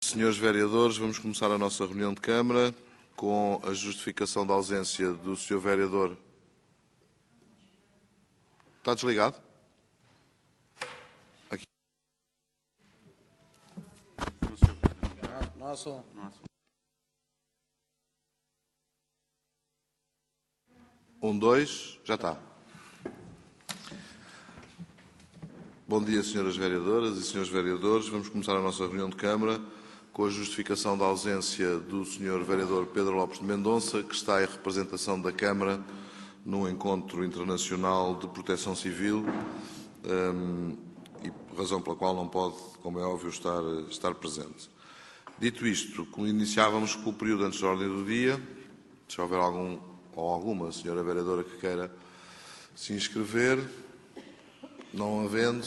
Senhores vereadores, vamos começar a nossa reunião de Câmara com a justificação da ausência do Sr. Vereador. Está desligado? Aqui. Nosso. 1, 2, já está. Bom dia, senhoras vereadoras e senhores vereadores. Vamos começar a nossa reunião de Câmara com a justificação da ausência do Sr. Vereador Pedro Lopes de Mendonça, que está em representação da Câmara num encontro internacional de proteção civil, e razão pela qual não pode, como é óbvio, estar presente. Dito isto, iniciávamos com o período antes da ordem do dia. Se houver algum ou alguma senhora vereadora que queira se inscrever, não havendo,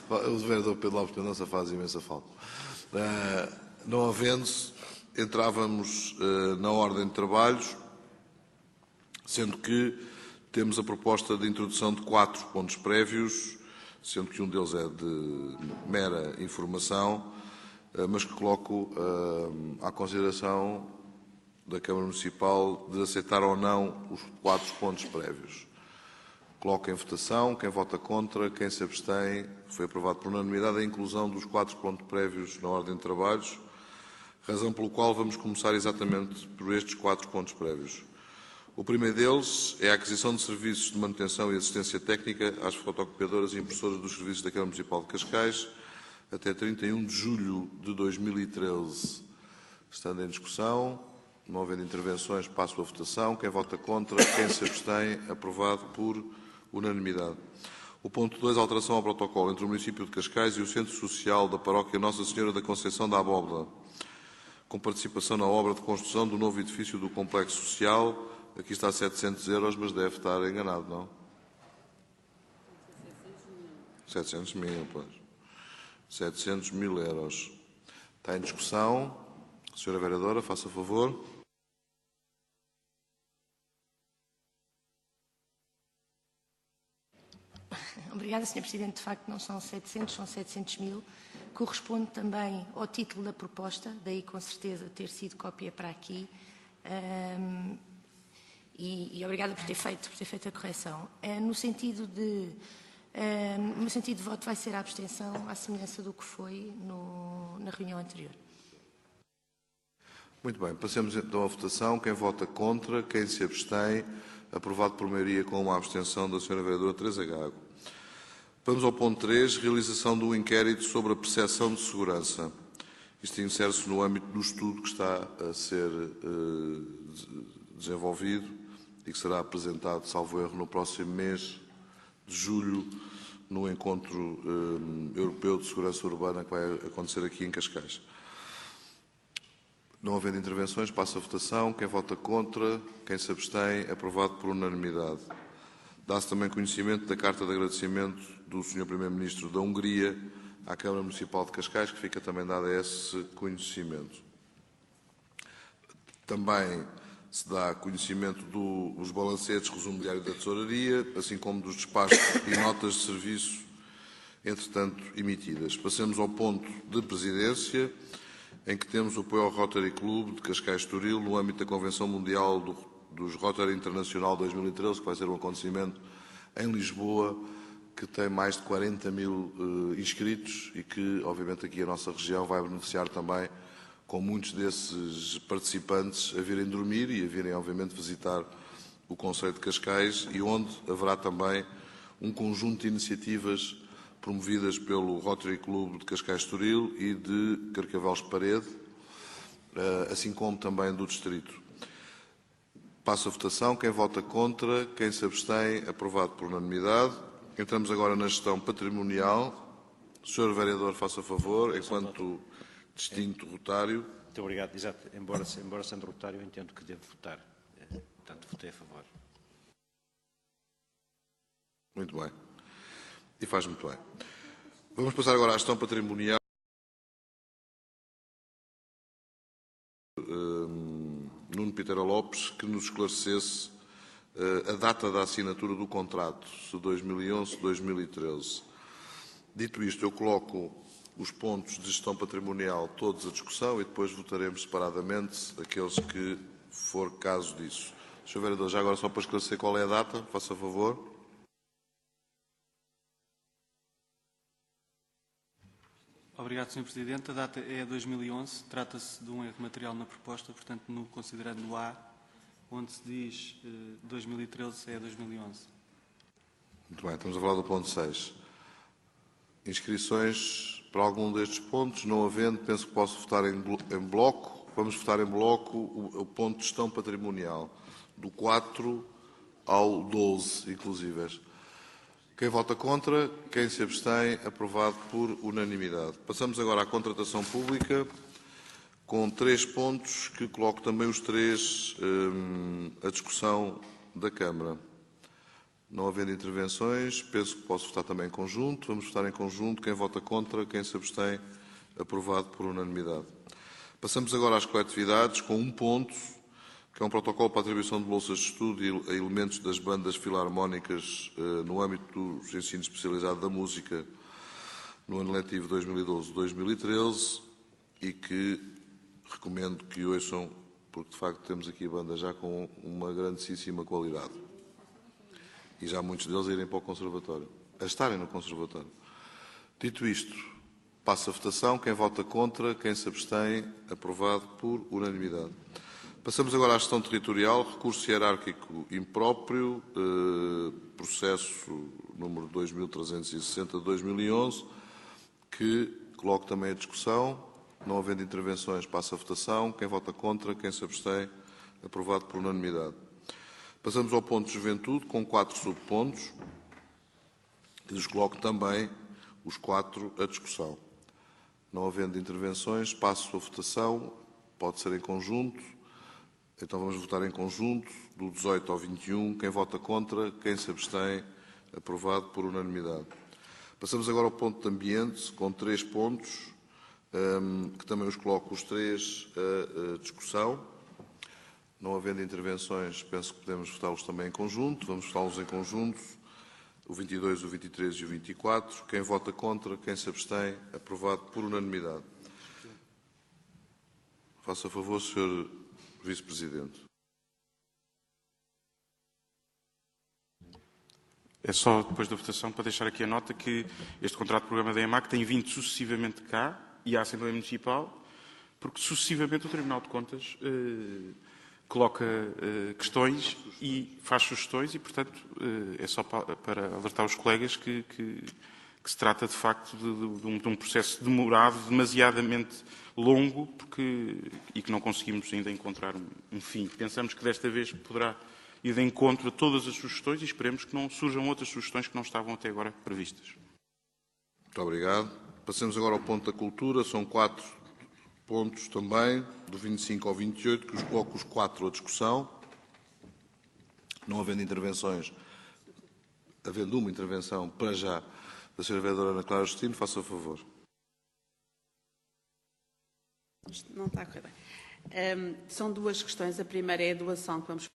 o vereador Pedro Lopes de Mendonça faz imensa falta. Não havendo, entrávamos na ordem de trabalhos, sendo que temos a proposta de introdução de 4 pontos prévios, sendo que um deles é de mera informação, mas que coloco à consideração da Câmara Municipal de aceitar ou não os 4 pontos prévios. Coloco em votação. Quem vota contra, quem se abstém. Foi aprovado por unanimidade a inclusão dos 4 pontos prévios na ordem de trabalhos, razão pelo qual vamos começar exatamente por estes 4 pontos prévios. O primeiro deles é a aquisição de serviços de manutenção e assistência técnica às fotocopiadoras e impressoras dos serviços da Câmara Municipal de Cascais até 31 de julho de 2013. Estando em discussão, não havendo intervenções, passo a votação. Quem vota contra, quem se abstém, aprovado por unanimidade. O ponto 2, alteração ao protocolo entre o município de Cascais e o Centro Social da Paróquia Nossa Senhora da Conceição da Abóbora, com participação na obra de construção do novo edifício do Complexo Social. Aqui está 700 euros, mas deve estar enganado, não? 700 mil, pois. 700 mil euros. Está em discussão. Senhora Vereadora, faça favor. Obrigada, Sr. Presidente. De facto, não são 700, são 700 mil. Corresponde também ao título da proposta, daí com certeza ter sido cópia para aqui. E obrigada por ter feito a correção. No sentido de voto vai ser a abstenção, à semelhança do que foi na reunião anterior. Muito bem, passemos então à votação. Quem vota contra, quem se abstém, aprovado por maioria com uma abstenção da Sra. Vereadora Teresa Gago. Vamos ao ponto 3, realização do inquérito sobre a percepção de segurança. Isto insere-se no âmbito do estudo que está a ser desenvolvido e que será apresentado, salvo erro, no próximo mês de julho, no encontro europeu de segurança urbana que vai acontecer aqui em Cascais. Não havendo intervenções, passo a votação. Quem vota contra, quem se abstém, aprovado por unanimidade. Dá-se também conhecimento da carta de agradecimento do Sr. Primeiro-Ministro da Hungria à Câmara Municipal de Cascais, que fica também dado esse conhecimento. Também se dá conhecimento dos balancetes, resumo diário da tesouraria, assim como dos despachos e notas de serviço, entretanto, emitidas. Passemos ao ponto de presidência, em que temos o apoio ao Rotary Club de Cascais-Estoril, no âmbito da Convenção Mundial dos Rotary Internacional 2013, que vai ser um acontecimento em Lisboa, que tem mais de 40 mil inscritos e que, obviamente, aqui a nossa região vai beneficiar também, com muitos desses participantes a virem dormir e a virem, obviamente, visitar o concelho de Cascais, e onde haverá também um conjunto de iniciativas promovidas pelo Rotary Club de Cascais-Estoril e de Carcavelos-Parede, assim como também do Distrito. Passo a votação. Quem vota contra, quem se abstém, aprovado por unanimidade. Entramos agora na gestão patrimonial. Sr. Vereador, faça favor, enquanto distinto rotário. Muito obrigado. Exato. Embora sendo rotário, eu entendo que devo votar. Portanto, votei a favor. Muito bem. E faz muito bem. Vamos passar agora à gestão patrimonial. Nuno Pitera Lopes, que nos esclarecesse a data da assinatura do contrato, se 2011, 2013. Dito isto, eu coloco os pontos de gestão patrimonial todos a discussão e depois votaremos separadamente aqueles que for caso disso. Sr. Vereador, já agora só para esclarecer qual é a data, faça favor. Obrigado, Sr. Presidente. A data é 2011. Trata-se de um erro material na proposta, portanto, no considerando A, onde se diz 2013, é 2011. Muito bem, estamos a falar do ponto 6. Inscrições para algum destes pontos? Não havendo, penso que posso votar em bloco. Vamos votar em bloco o ponto de gestão patrimonial, do 4 ao 12, inclusive. Quem vota contra, quem se abstém, aprovado por unanimidade. Passamos agora à contratação pública, com 3 pontos que coloco também os 3 à discussão da Câmara. Não havendo intervenções, penso que posso votar também em conjunto. Vamos votar em conjunto. Quem vota contra, quem se abstém, aprovado por unanimidade. Passamos agora às coletividades, com 1 ponto, que é um protocolo para a atribuição de bolsas de estudo a elementos das bandas filarmónicas no âmbito do ensino especializado da música no ano letivo 2012-2013 e que recomendo que ouçam, porque de facto temos aqui a banda já com uma grandíssima qualidade. E já muitos deles a irem para o Conservatório, a estarem no Conservatório. Dito isto, passo a votação. Quem vota contra, quem se abstém, aprovado por unanimidade. Passamos agora à gestão territorial, recurso hierárquico impróprio, processo número 2360 de 2011, que coloco também a discussão. Não havendo intervenções, passo a votação. Quem vota contra, quem se abstém, aprovado por unanimidade. Passamos ao ponto de juventude, com 4 subpontos, que lhes coloco também os 4 à discussão. Não havendo intervenções, passo a votação. Pode ser em conjunto. Então vamos votar em conjunto, do 18 ao 21. Quem vota contra, quem se abstém, aprovado por unanimidade. Passamos agora ao ponto de ambiente, com 3 pontos, que também os coloco os 3 à discussão. Não havendo intervenções, penso que podemos votá-los também em conjunto. Vamos votá-los em conjunto, o 22, o 23 e o 24. Quem vota contra, quem se abstém, aprovado por unanimidade. Faça a favor, Sr. Vice-Presidente. É só depois da votação para deixar aqui a nota que este contrato de programa da EMAC tem vindo sucessivamente cá e à Assembleia Municipal, porque sucessivamente o Tribunal de Contas coloca questões e faz sugestões e, portanto, é só para alertar os colegas que se trata, de facto, de um processo demorado, demasiadamente longo, e que não conseguimos ainda encontrar um fim. Pensamos que desta vez poderá ir de encontro a todas as sugestões e esperemos que não surjam outras sugestões que não estavam até agora previstas. Muito obrigado. Passemos agora ao ponto da cultura. São 4 pontos também, do 25 ao 28, que os coloco os 4 à discussão. Não havendo intervenções, havendo uma intervenção para já da Sra. Vereadora Ana Clara Justino, faça a favor. Isto não está a correr bem. São 2 questões. A primeira é a doação que vamos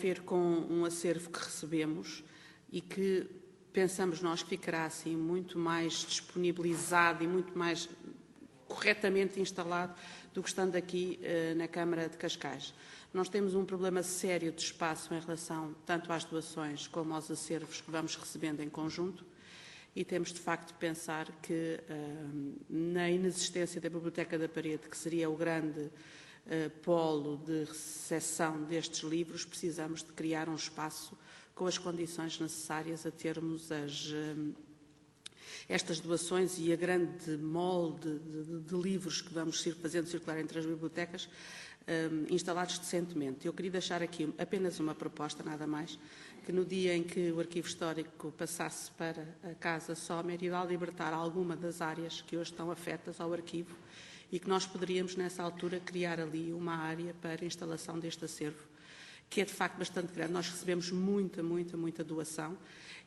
ver com um acervo que recebemos e que pensamos nós que ficará assim muito mais disponibilizado e muito mais corretamente instalado do que estando aqui na Câmara de Cascais. Nós temos um problema sério de espaço em relação tanto às doações como aos acervos que vamos recebendo em conjunto e temos de facto de pensar que na inexistência da Biblioteca da Parede, que seria o grande polo de recepção destes livros, precisamos de criar um espaço com as condições necessárias a termos estas doações e a grande molde de livros que vamos fazendo circular entre as bibliotecas instalados decentemente. Eu queria deixar aqui apenas uma proposta, nada mais, que no dia em que o Arquivo Histórico passasse para a Casa Sommer, irá libertar alguma das áreas que hoje estão afetas ao arquivo e que nós poderíamos, nessa altura, criar ali uma área para a instalação deste acervo, que é de facto bastante grande. Nós recebemos muita doação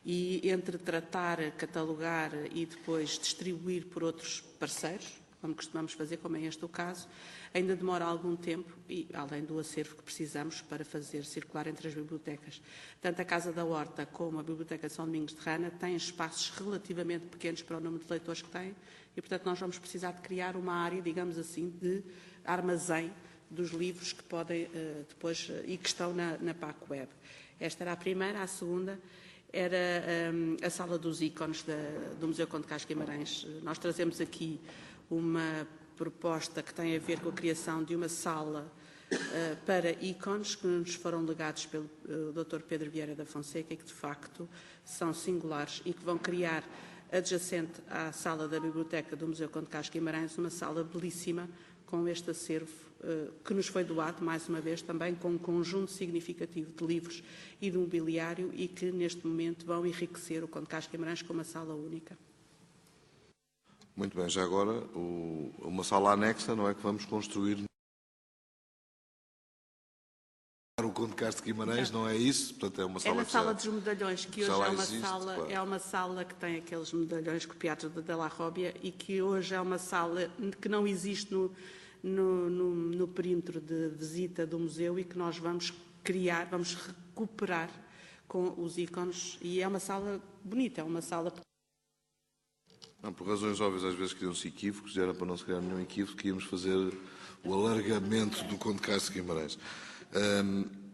e entre tratar, catalogar e depois distribuir por outros parceiros, como costumamos fazer, como é este o caso, ainda demora algum tempo, e além do acervo que precisamos para fazer circular entre as bibliotecas. Tanto a Casa da Horta como a Biblioteca de São Domingos de Rana têm espaços relativamente pequenos para o número de leitores que têm, e, portanto, nós vamos precisar de criar uma área, digamos assim, de armazém dos livros que podem depois e que estão na PAC Web. Esta era a primeira. A segunda era a sala dos ícones do Museu Conde Casco Guimarães. Nós trazemos aqui uma proposta que tem a ver com a criação de uma sala para ícones que nos foram legados pelo Dr. Pedro Vieira da Fonseca e que, de facto, são singulares e que vão criar, adjacente à sala da Biblioteca do Museu Conde Casco Guimarães, uma sala belíssima com este acervo que nos foi doado, mais uma vez, também com um conjunto significativo de livros e de mobiliário e que, neste momento, vão enriquecer o Conde Casco Guimarães com uma sala única. Muito bem, já agora, uma sala anexa, não é, que vamos construir o Conde Casco Guimarães, não é isso? Portanto, é uma sala na sala dos medalhões, que hoje é uma sala que tem aqueles medalhões copiados da Della Robbia e que hoje é uma sala que não existe no perímetro de visita do museu e que nós vamos criar, vamos recuperar com os ícones, e é uma sala bonita, é uma sala... Não, por razões óbvias, às vezes criam-se equívocos, e era para não se criar nenhum equívoco que íamos fazer o alargamento do Conde Casco Guimarães.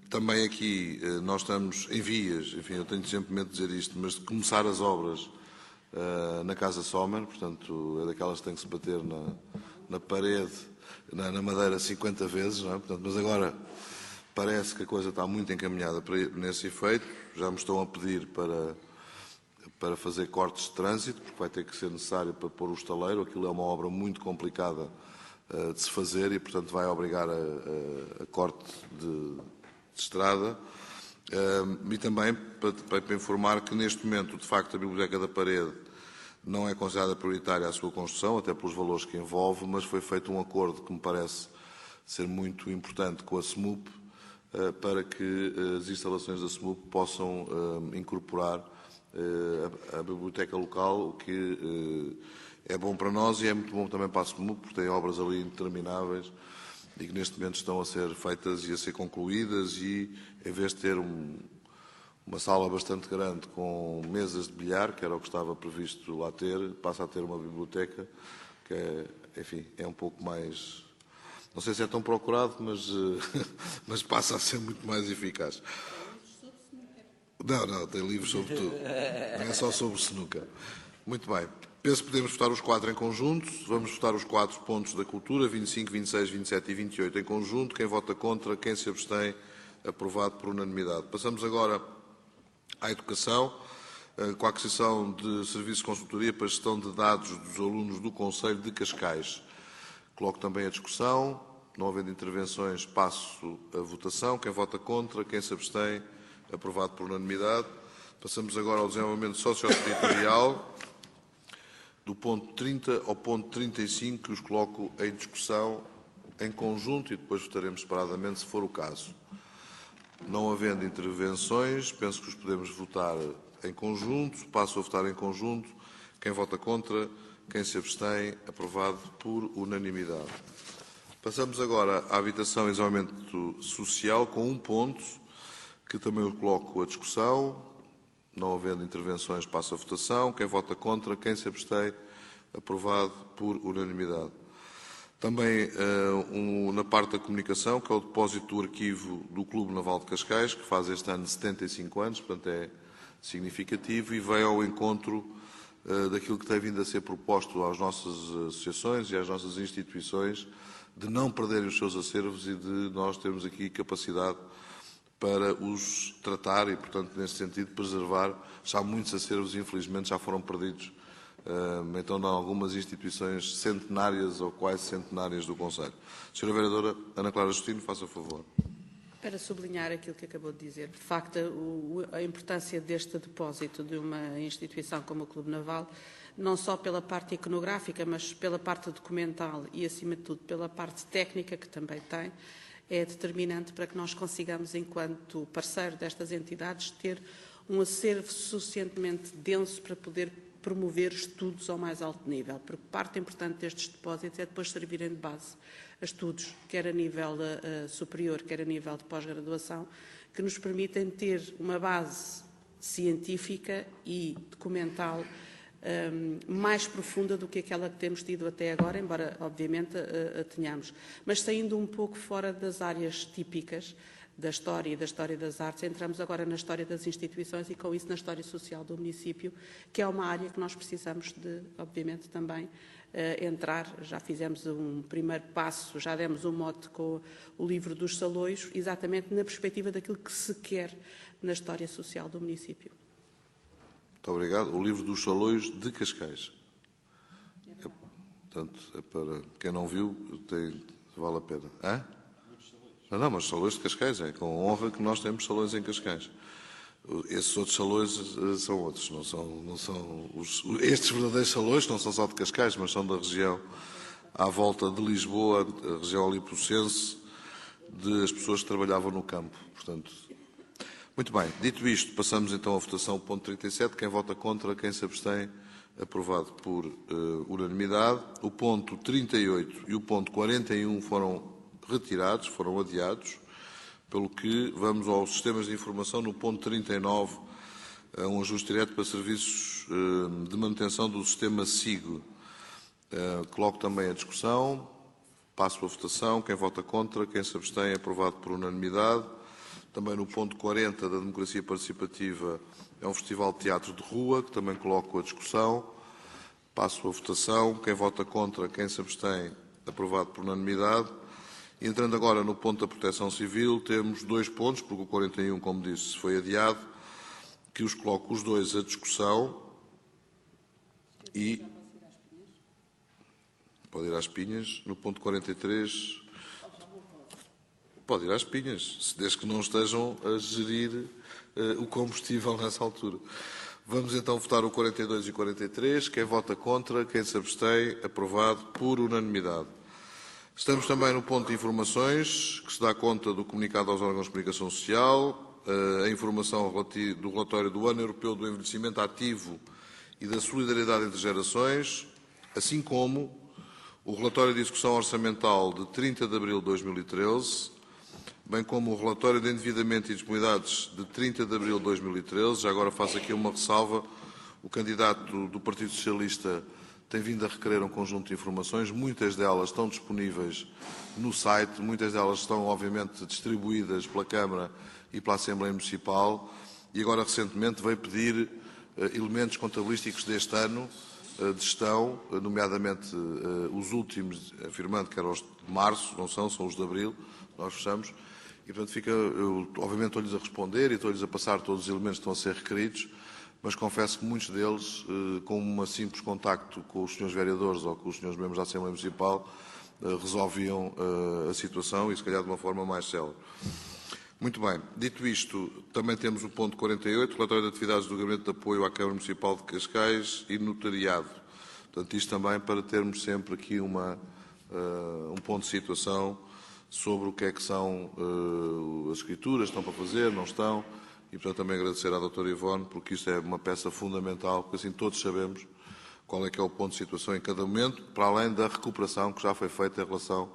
Também aqui nós estamos em vias, enfim, eu tenho sempre medo de dizer isto, mas de começar as obras na Casa Sommer, portanto, é daquelas que tem que se bater na parede, na madeira 50 vezes, não é? Portanto, mas agora parece que a coisa está muito encaminhada nesse efeito, já me estão a pedir para fazer cortes de trânsito, porque vai ter que ser necessário para pôr o estaleiro, aquilo é uma obra muito complicada de se fazer e, portanto, vai obrigar a corte de estrada. E também para informar que, neste momento, de facto, a Biblioteca da Parede não é considerada prioritária a sua construção, até pelos valores que envolve, mas foi feito um acordo que me parece ser muito importante com a SMUP para que as instalações da SMUP possam incorporar a biblioteca local, o que é bom para nós e é muito bom também para a SMUP, porque tem obras ali intermináveis e que neste momento estão a ser feitas e a ser concluídas, e em vez de ter uma sala bastante grande com mesas de bilhar, que era o que estava previsto lá ter, passa a ter uma biblioteca que é, enfim, é um pouco mais... Não sei se é tão procurado, mas passa a ser muito mais eficaz. Não, tem livros sobre tudo. Não é só sobre snooker. Muito bem. Penso que podemos votar os 4 em conjunto. Vamos votar os 4 pontos da cultura, 25, 26, 27 e 28 em conjunto. Quem vota contra, quem se abstém, aprovado por unanimidade. Passamos agora à educação, com a aquisição de serviços de consultoria para a gestão de dados dos alunos do Conselho de Cascais. Coloco também a discussão. Não havendo intervenções, passo a votação. Quem vota contra, quem se abstém, aprovado por unanimidade. Passamos agora ao desenvolvimento socio-territorial. Do ponto 30 ao ponto 35, que os coloco em discussão em conjunto e depois votaremos separadamente, se for o caso. Não havendo intervenções, penso que os podemos votar em conjunto. Passo a votar em conjunto. Quem vota contra, quem se abstém, aprovado por unanimidade. Passamos agora à habitação e desenvolvimento social, com um ponto, que também o coloco à discussão. Não havendo intervenções, passo a votação. Quem vota contra, quem se abstém, aprovado por unanimidade. Também na parte da comunicação, que é o depósito do arquivo do Clube Naval de Cascais, que faz este ano 75 anos, portanto é significativo, e veio ao encontro daquilo que tem vindo a ser proposto às nossas associações e às nossas instituições, de não perderem os seus acervos e de nós termos aqui capacidade para os tratar e, portanto, nesse sentido, preservar. Já muitos acervos, infelizmente, já foram perdidos, então, em algumas instituições centenárias ou quase centenárias do Conselho. Senhora Vereadora Ana Clara Justino, faça favor. Para sublinhar aquilo que acabou de dizer, de facto, a importância deste depósito de uma instituição como o Clube Naval, não só pela parte iconográfica, mas pela parte documental e, acima de tudo, pela parte técnica que também tem, é determinante para que nós consigamos, enquanto parceiro destas entidades, ter um acervo suficientemente denso para poder promover estudos ao mais alto nível, porque parte importante destes depósitos é depois servirem de base a estudos, quer a nível superior, quer a nível de pós-graduação, que nos permitem ter uma base científica e documental mais profunda do que aquela que temos tido até agora, embora, obviamente, a tenhamos. Mas saindo um pouco fora das áreas típicas da história e da história das artes, entramos agora na história das instituições e, com isso, na história social do município, que é uma área que nós precisamos de, obviamente, também entrar. Já fizemos um primeiro passo, já demos um mote com o livro dos Saloios, exatamente na perspectiva daquilo que se quer na história social do município. Muito obrigado. O livro dos Saloios de Cascais. Portanto, é para quem não viu, vale a pena. Hã? Não, mas Salões de Cascais, é com honra que nós temos salões em Cascais. Esses outros salões são outros, não são estes verdadeiros salões não são só de Cascais, mas são da região à volta de Lisboa, a região alipocense, das pessoas que trabalhavam no campo. Portanto, muito bem. Dito isto, passamos então à votação. Ponto 37. Quem vota contra, quem se abstém, aprovado por unanimidade. O ponto 38 e o ponto 41 foram retirados, foram adiados, pelo que vamos aos sistemas de informação. No ponto 39, um ajuste direto para serviços de manutenção do sistema SIG. Coloco também a discussão. Passo a votação. Quem vota contra, quem se abstém, aprovado por unanimidade. Também no ponto 40 da democracia participativa é um festival de teatro de rua, que também coloco a discussão. Passo a votação. Quem vota contra, quem se abstém, aprovado por unanimidade. E entrando agora no ponto da proteção civil, temos 2 pontos, porque o 41, como disse, foi adiado, que os coloco os dois à discussão. E pode ir às Pinhas. No ponto 43... Pode ir às Pinhas, desde que não estejam a gerir o combustível nessa altura. Vamos então votar o 42 e 43. Quem vota contra, quem se abstém, aprovado por unanimidade. Estamos também no ponto de informações, que se dá conta do comunicado aos órgãos de comunicação social, a informação do relatório do Ano Europeu do Envelhecimento Ativo e da Solidariedade entre Gerações, assim como o relatório de execução orçamental de 30 de abril de 2013, bem como o relatório de endividamento e disponibilidades de 30 de abril de 2013. Já agora faço aqui uma ressalva. O candidato do Partido Socialista tem vindo a requerer um conjunto de informações. Muitas delas estão disponíveis no site, muitas delas estão, obviamente, distribuídas pela Câmara e pela Assembleia Municipal. E agora, recentemente, veio pedir elementos contabilísticos deste ano de gestão, nomeadamente os últimos, afirmando que eram os de março, não são os de abril, nós fechamos. E, portanto, eu, obviamente, estou-lhes a responder e estou-lhes a passar todos os elementos que estão a ser requeridos, mas confesso que muitos deles, com um simples contacto com os senhores vereadores ou com os senhores membros da Assembleia Municipal, resolviam a situação e, se calhar, de uma forma mais célere. Muito bem. Dito isto, também temos o ponto 48, relatório de atividades do Gabinete de Apoio à Câmara Municipal de Cascais e notariado. Portanto, isto também para termos sempre aqui um ponto de situação sobre o que é que são as escrituras, estão para fazer, não estão, e portanto também agradecer à doutora Ivone, porque isto é uma peça fundamental, porque assim todos sabemos qual é que é o ponto de situação em cada momento, para além da recuperação que já foi feita em relação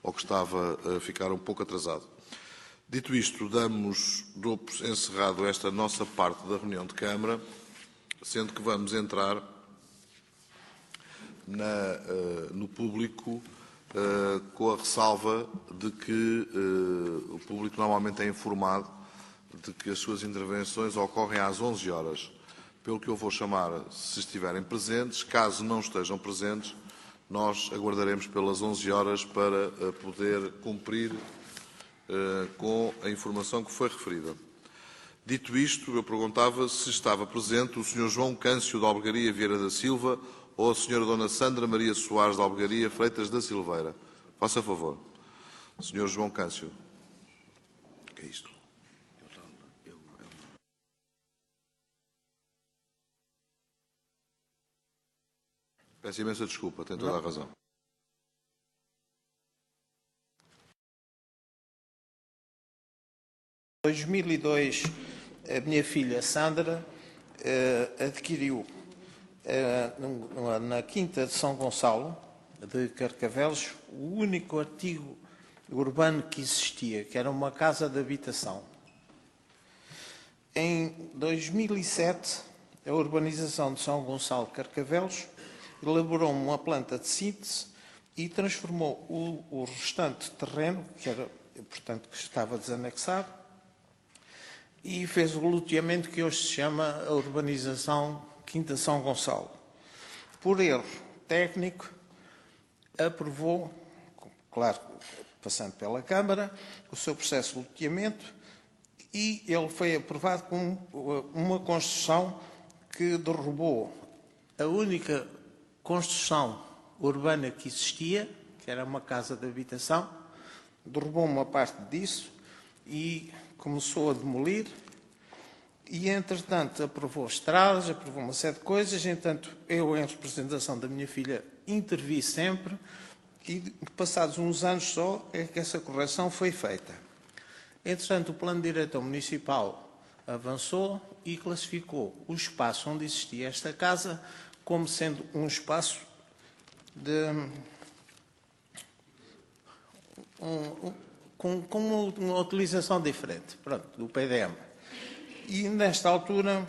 ao que estava a ficar um pouco atrasado. Dito isto, dou por encerrado esta nossa parte da reunião de Câmara, sendo que vamos entrar no público, com a ressalva de que o público normalmente é informado de que as suas intervenções ocorrem às 11 horas, pelo que eu vou chamar, se estiverem presentes. Caso não estejam presentes, nós aguardaremos pelas 11 horas para poder cumprir com a informação que foi referida. Dito isto, eu perguntava se estava presente o Sr. João Câncio de Albergaria Vieira da Silva ou a Sra. Dona Sandra Maria Soares de Albergaria Freitas da Silveira. Faça favor. Sr. João Câncio. O que é isto? Peço imensa desculpa, tem toda a razão. Em 2002, a minha filha Sandra adquiriu na Quinta de São Gonçalo, de Carcavelos, o único artigo urbano que existia, que era uma casa de habitação. Em 2007, a urbanização de São Gonçalo de Carcavelos elaborou uma planta de síntese e transformou o restante terreno, que era, portanto, que estava desanexado, e fez o loteamento que hoje se chama a urbanização Quinta São Gonçalo. Por erro técnico, aprovou, claro, passando pela Câmara, o seu processo de loteamento, e ele foi aprovado com uma construção que derrubou a única construção urbana que existia, que era uma casa de habitação, derrubou uma parte disso e começou a demolir, e, entretanto, aprovou estradas, aprovou uma série de coisas. Entanto, eu, em representação da minha filha, intervi sempre, e, passados uns anos só, é que essa correção foi feita. Entretanto, o plano diretor municipal avançou e classificou o espaço onde existia esta casa como sendo um espaço com uma utilização diferente, pronto, do PDM. E, nesta altura,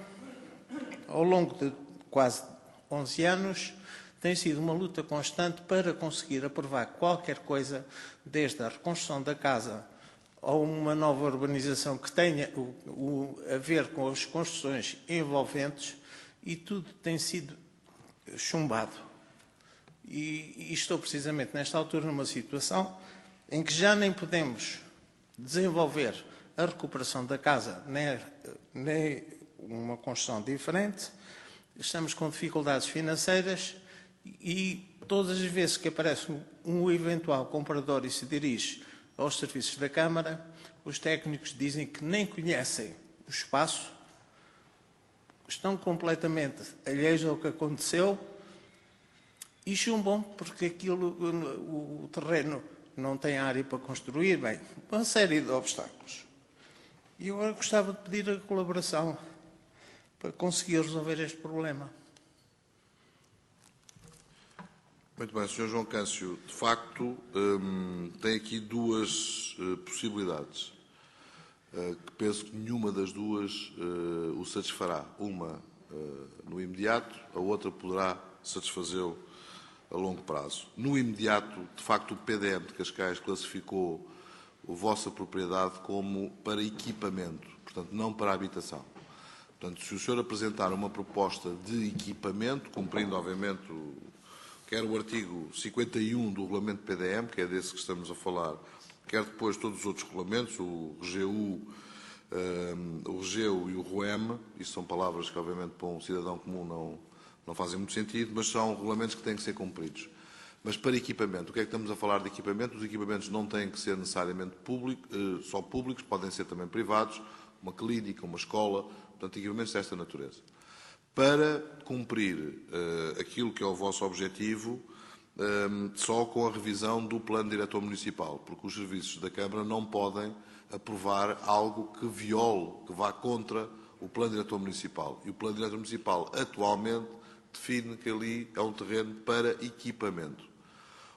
ao longo de quase 11 anos, tem sido uma luta constante para conseguir aprovar qualquer coisa, desde a reconstrução da casa ou uma nova urbanização que tenha a ver com as construções envolventes, e tudo tem sido chumbado. E estou precisamente nesta altura numa situação em que já nem podemos desenvolver a recuperação da casa, nem uma construção diferente. Estamos com dificuldades financeiras e todas as vezes que aparece um eventual comprador e se dirige aos serviços da Câmara, os técnicos dizem que nem conhecem o espaço, estão completamente alheios ao que aconteceu e chumbam porque o terreno não tem área para construir, bem, uma série de obstáculos. E eu agora gostava de pedir a colaboração para conseguir resolver este problema. Muito bem, Sr. João Câncio, de facto, tem aqui duas possibilidades, que penso que nenhuma das duas o satisfará. Uma no imediato, a outra poderá satisfazê-lo a longo prazo. No imediato, de facto, o PDM de Cascais classificou a vossa propriedade como para equipamento, portanto, não para habitação. Portanto, se o senhor apresentar uma proposta de equipamento, cumprindo, obviamente, quer o artigo 51 do regulamento PDM, que é desse que estamos a falar, quer depois todos os outros regulamentos, o RGU, o RGEU e o RUEM, isso são palavras que, obviamente, para um cidadão comum não fazem muito sentido, mas são regulamentos que têm que ser cumpridos. Mas para equipamento, o que é que estamos a falar de equipamento? Os equipamentos não têm que ser necessariamente só públicos, podem ser também privados, uma clínica, uma escola, portanto, equipamentos desta natureza. Para cumprir aquilo que é o vosso objetivo, só com a revisão do plano diretor municipal, porque os serviços da Câmara não podem aprovar algo que viole, que vá contra o plano diretor municipal. E o plano diretor municipal, atualmente, define que ali é um terreno para equipamento.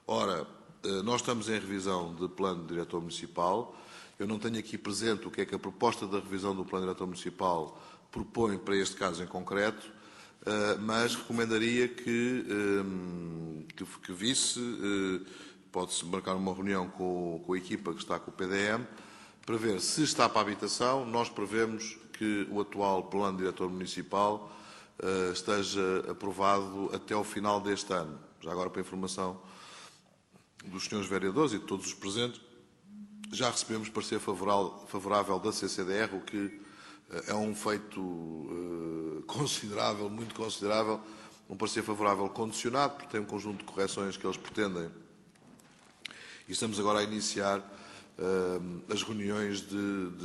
Ora, nós estamos em revisão de plano diretor municipal. Eu não tenho aqui presente o que é que a proposta da revisão do plano diretor municipal propõe para este caso em concreto, mas recomendaria que visse, pode-se marcar uma reunião com a equipa que está com o PDM, para ver se está para a habitação. Nós prevemos que o atual plano diretor municipal esteja aprovado até ao final deste ano. Já agora, para a informação dos senhores vereadores e de todos os presentes, já recebemos parecer favorável da CCDR, o que é um feito considerável, muito considerável, um parecer favorável condicionado, porque tem um conjunto de correções que eles pretendem. E estamos agora a iniciar as reuniões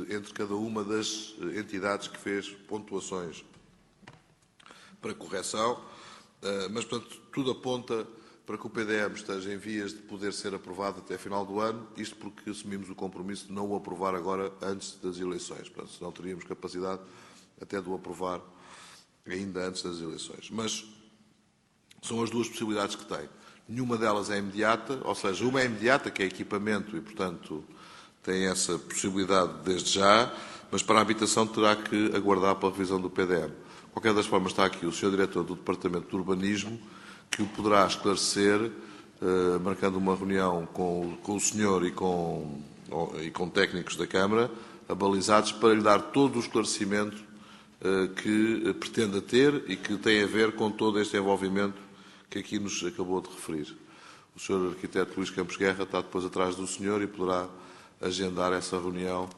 entre cada uma das entidades que fez pontuações para correção, mas, portanto, tudo aponta para que o PDM esteja em vias de poder ser aprovado até a final do ano, isto porque assumimos o compromisso de não o aprovar agora antes das eleições. Portanto, senão teríamos capacidade até de o aprovar ainda antes das eleições. Mas São as duas possibilidades que tem. Nenhuma delas é imediata, ou seja, uma é imediata, que é equipamento, e, portanto, tem essa possibilidade desde já, mas para a habitação terá que aguardar pela revisão do PDM. De qualquer das formas, está aqui o Sr. Diretor do Departamento de Urbanismo, que o poderá esclarecer, marcando uma reunião com o senhor e com técnicos da Câmara, abalizados para lhe dar todo o esclarecimento que pretenda ter e que tem a ver com todo este envolvimento que aqui nos acabou de referir. O Sr. Arquiteto Luís Campos Guerra está depois atrás do senhor e poderá agendar essa reunião.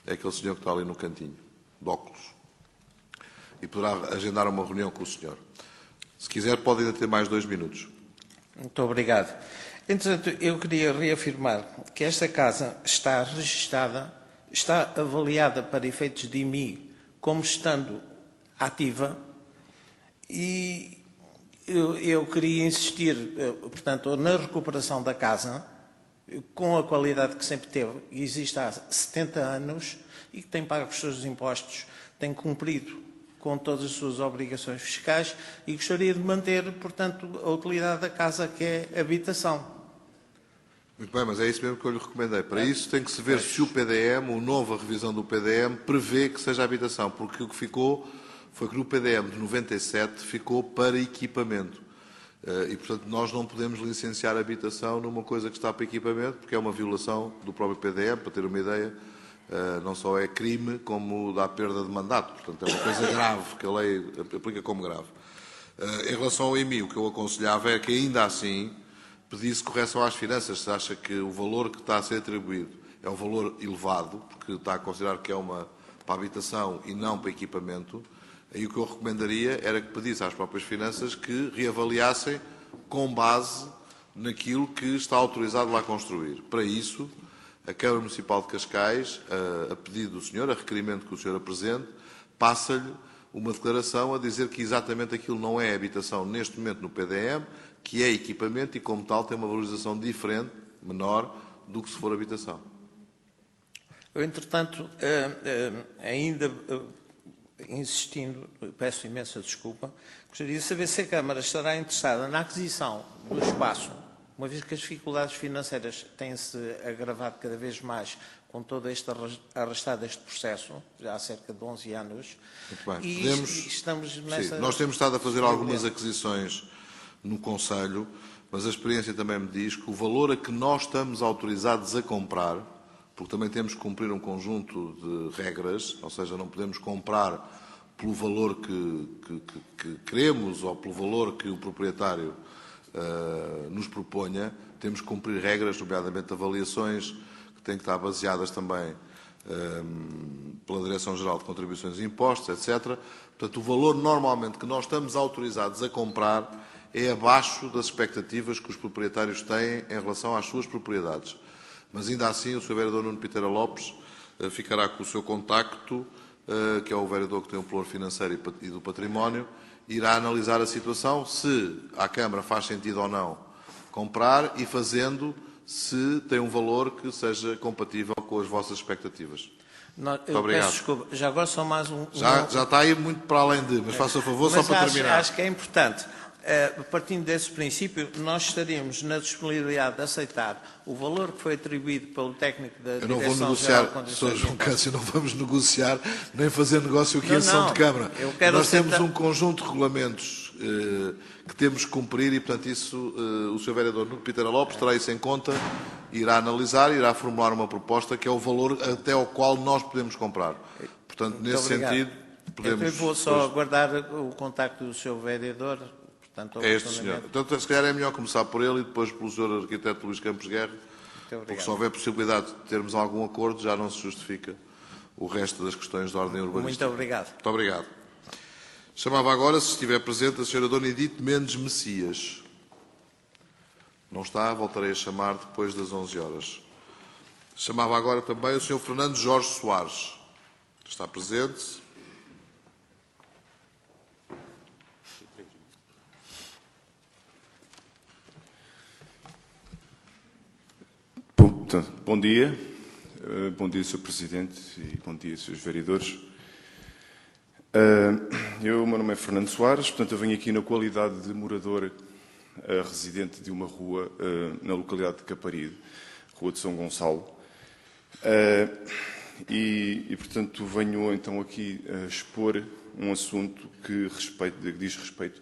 É aquele senhor que está ali no cantinho, de óculos. E poderá agendar uma reunião com o senhor. Se quiser, pode ainda ter mais 2 minutos. Muito obrigado. Entretanto, eu queria reafirmar que esta casa está registada, está avaliada para efeitos de IMI como estando ativa e eu queria insistir, portanto, na recuperação da casa com a qualidade que sempre teve, e existe há 70 anos e que tem pago os seus impostos, tem cumprido com todas as suas obrigações fiscais e gostaria de manter, portanto, a utilidade da casa que é habitação. Muito bem, mas é isso mesmo que eu lhe recomendei. Para isso tem que se ver se o PDM, ou nova revisão do PDM, prevê que seja habitação, porque o que ficou foi que no PDM de 97 ficou para equipamento. E, portanto, nós não podemos licenciar habitação numa coisa que está para equipamento, porque é uma violação do próprio PDM, para ter uma ideia, não só é crime, como dá perda de mandato. Portanto, é uma coisa grave, que a lei aplica como grave. Em relação ao IMI, o que eu aconselhava é que, ainda assim, pedisse correção às finanças, se acha que o valor que está a ser atribuído é um valor elevado, porque está a considerar que é uma para habitação e não para equipamento, aí o que eu recomendaria era que pedisse às próprias finanças que reavaliassem com base naquilo que está autorizado lá a construir. Para isso, a Câmara Municipal de Cascais, a pedido do senhor, a requerimento que o senhor apresente, passa-lhe uma declaração a dizer que exatamente aquilo não é habitação neste momento no PDM, que é equipamento e, como tal, tem uma valorização diferente, menor, do que se for habitação. Eu, entretanto, ainda insistindo, peço imensa desculpa, gostaria de saber se a Câmara estará interessada na aquisição do espaço, uma vez que as dificuldades financeiras têm-se agravado cada vez mais com todo este arrastado deste processo, já há cerca de 11 anos. Muito bem. E estamos nessa... Sim, nós temos estado a fazer algumas aquisições no Conselho, mas a experiência também me diz que o valor a que nós estamos autorizados a comprar, porque também temos que cumprir um conjunto de regras, ou seja, não podemos comprar pelo valor que queremos ou pelo valor que o proprietário nos proponha, temos que cumprir regras, nomeadamente avaliações, que têm que estar baseadas também pela Direção-Geral de Contribuições e Impostos, etc. Portanto, o valor normalmente que nós estamos autorizados a comprar é abaixo das expectativas que os proprietários têm em relação às suas propriedades. Mas ainda assim o Sr. Vereador Nuno Piteira Lopes ficará com o seu contacto, que é o vereador que tem o plano financeiro e do património, irá analisar a situação, se à Câmara faz sentido ou não comprar e fazendo, se tem um valor que seja compatível com as vossas expectativas. Eu obrigado. peço desculpa, já agora só mais um... Já está aí muito para além de, mas faça favor só para terminar. Acho que é importante. Partindo desse princípio, nós estaríamos na disponibilidade de aceitar o valor que foi atribuído pelo técnico da Eu não vou Direção-Geral de negociar, Condições Sr. João Cássio, não vamos negociar nem fazer negócio aqui Não, em sessão não. de Câmara. Eu quero Nós temos aceitar- um conjunto de regulamentos que temos que cumprir e, portanto, isso o Sr. Vereador Nuno Piteira Lopes terá isso em conta, irá analisar, irá formular uma proposta que é o valor até ao qual nós podemos comprar. Portanto, Muito nesse obrigado. sentido, podemos... Eu vou só aguardar o contacto do Sr. Vereador. Portanto, É este senhor. Portanto, se calhar é melhor começar por ele e depois pelo Sr. Arquiteto Luís Campos Guerra, porque se houver possibilidade de termos algum acordo, já não se justifica o resto das questões de ordem urbanística. Muito obrigado. Muito obrigado. Chamava agora, se estiver presente, a Sra. Dona Edith Mendes Messias. Não está, voltarei a chamar depois das 11 horas. Chamava agora também o Sr. Fernando Jorge Soares. Está presente. Bom dia. Bom dia, Sr. Presidente, e bom dia, Srs. Vereadores. O meu nome é Fernando Soares, portanto eu venho aqui na qualidade de morador residente de uma rua na localidade de Caparide, Rua de São Gonçalo. Portanto, venho então aqui expor um assunto que diz respeito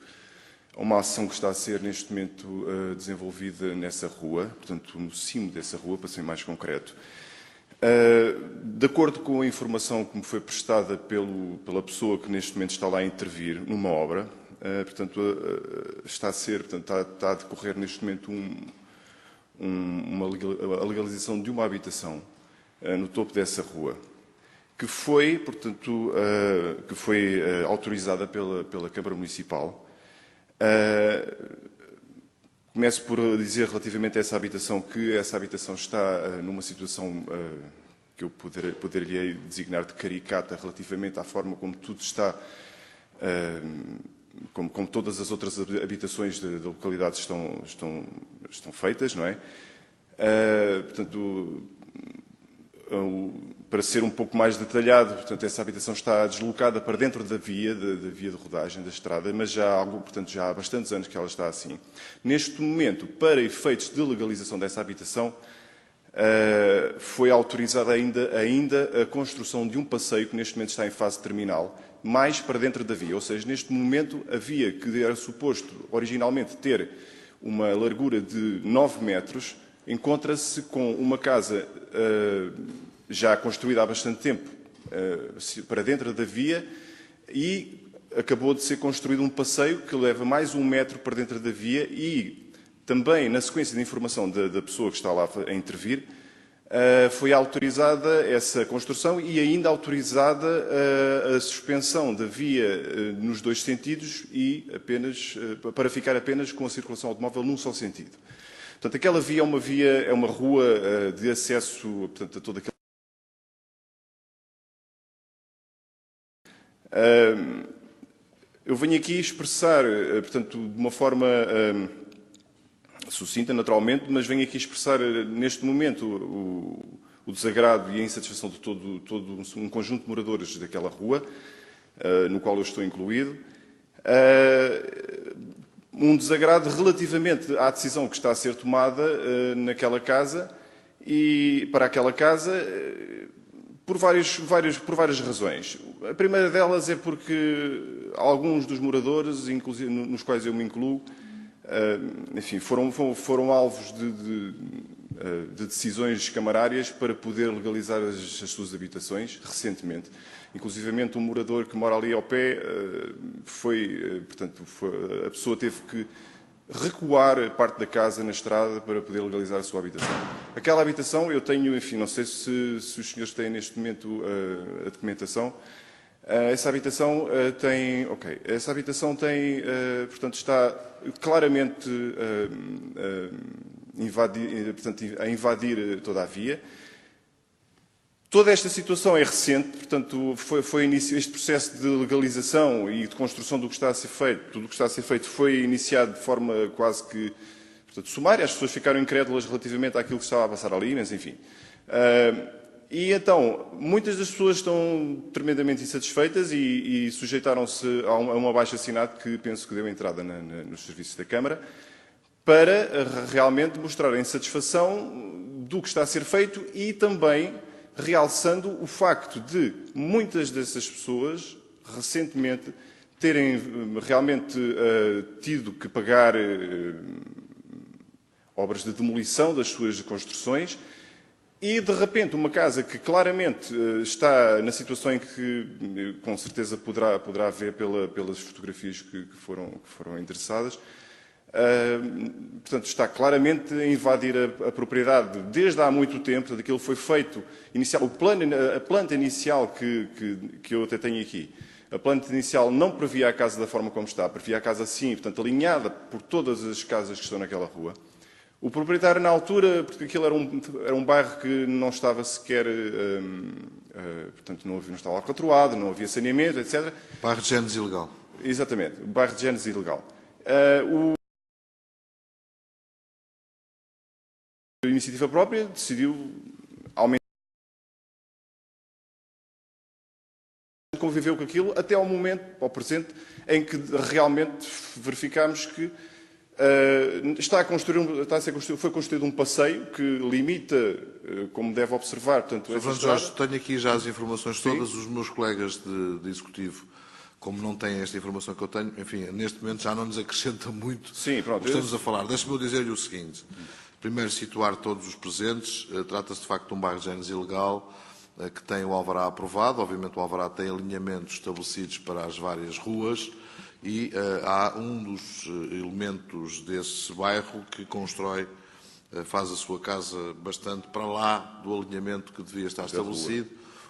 a uma ação que está a ser neste momento desenvolvida nessa rua, portanto, no cimo dessa rua, para ser mais concreto. De acordo com a informação que me foi prestada pela pessoa que neste momento está lá a intervir numa obra, portanto, está a decorrer neste momento a legalização de uma habitação no topo dessa rua, que foi, portanto, autorizada pela Câmara Municipal. Começo por dizer relativamente a essa habitação que essa habitação está numa situação que eu poderia designar de caricata relativamente à forma como tudo está, como todas as outras habitações da localidade estão feitas, não é? Portanto, para ser um pouco mais detalhado, portanto, essa habitação está deslocada para dentro da via de rodagem da estrada, mas já há bastantes anos que ela está assim. Neste momento, para efeitos de legalização dessa habitação, foi autorizada ainda a construção de um passeio que neste momento está em fase terminal, mais para dentro da via. Ou seja, neste momento, a via que era suposto originalmente ter uma largura de 9 metros, encontra-se com uma casa já construída há bastante tempo para dentro da via e acabou de ser construído um passeio que leva mais 1 metro para dentro da via e também, na sequência de informação da pessoa que está lá a intervir, foi autorizada essa construção e ainda autorizada a suspensão da via nos 2 sentidos e para ficar apenas com a circulação automóvel num só sentido. Portanto, aquela via é uma rua de acesso, portanto, a toda aquela... Eu venho aqui expressar, portanto, de uma forma sucinta, naturalmente, mas venho aqui expressar neste momento o desagrado e a insatisfação de todo um conjunto de moradores daquela rua, no qual eu estou incluído. Um desagrado relativamente à decisão que está a ser tomada naquela casa e para aquela casa por várias razões. A primeira delas é porque alguns dos moradores, inclusive nos quais eu me incluo, enfim, foram alvos de decisões camarárias para poder legalizar as suas habitações recentemente. Inclusivamente, um morador que mora ali ao pé, a pessoa teve que recuar parte da casa na estrada para poder legalizar a sua habitação. Aquela habitação, eu tenho, enfim, não sei se os senhores têm neste momento a documentação. Essa habitação tem, portanto, está claramente a invadir toda a via. Toda esta situação é recente, portanto, este processo de legalização e de construção do que está a ser feito, tudo o que está a ser feito foi iniciado de forma quase que, portanto, sumária. As pessoas ficaram incrédulas relativamente àquilo que estava a passar ali, mas enfim. E então, muitas das pessoas estão tremendamente insatisfeitas e sujeitaram-se a um abaixo-assinado que penso que deu entrada nos serviços da Câmara, para realmente mostrar a insatisfação do que está a ser feito e também realçando o facto de muitas dessas pessoas, recentemente, terem realmente tido que pagar obras de demolição das suas construções e, de repente, uma casa que claramente está na situação em que, com certeza, poderá ver pelas fotografias que foram endereçadas, portanto, está claramente a invadir a propriedade desde há muito tempo. Portanto, aquilo foi feito inicial. A planta inicial que eu até tenho aqui, a planta inicial não previa a casa da forma como está, previa a casa assim, portanto, alinhada por todas as casas que estão naquela rua. O proprietário, na altura, porque aquilo era um bairro que não estava sequer, portanto, não estava alcatroado, não havia saneamento, etc. Bairro de géneros ilegal. Exatamente, o bairro de géneros ilegal. A iniciativa própria decidiu aumentar conviveu com aquilo até ao momento, ao presente, em que realmente verificamos que foi construído um passeio que limita, como deve observar, portanto, Sr. Fernando Jorge, tenho aqui já as informações todas. Sim. Os meus colegas de Executivo, como não têm esta informação que eu tenho, enfim, neste momento já não nos acrescenta muito. Sim, pronto, o que estamos a falar. Deixe-me dizer-lhe o seguinte. Primeiro, situar todos os presentes. Trata-se, de facto, de um bairro de género ilegal que tem o alvará aprovado. Obviamente, o alvará tem alinhamentos estabelecidos para as várias ruas e há um dos elementos desse bairro que faz a sua casa bastante para lá do alinhamento que devia estar estabelecido,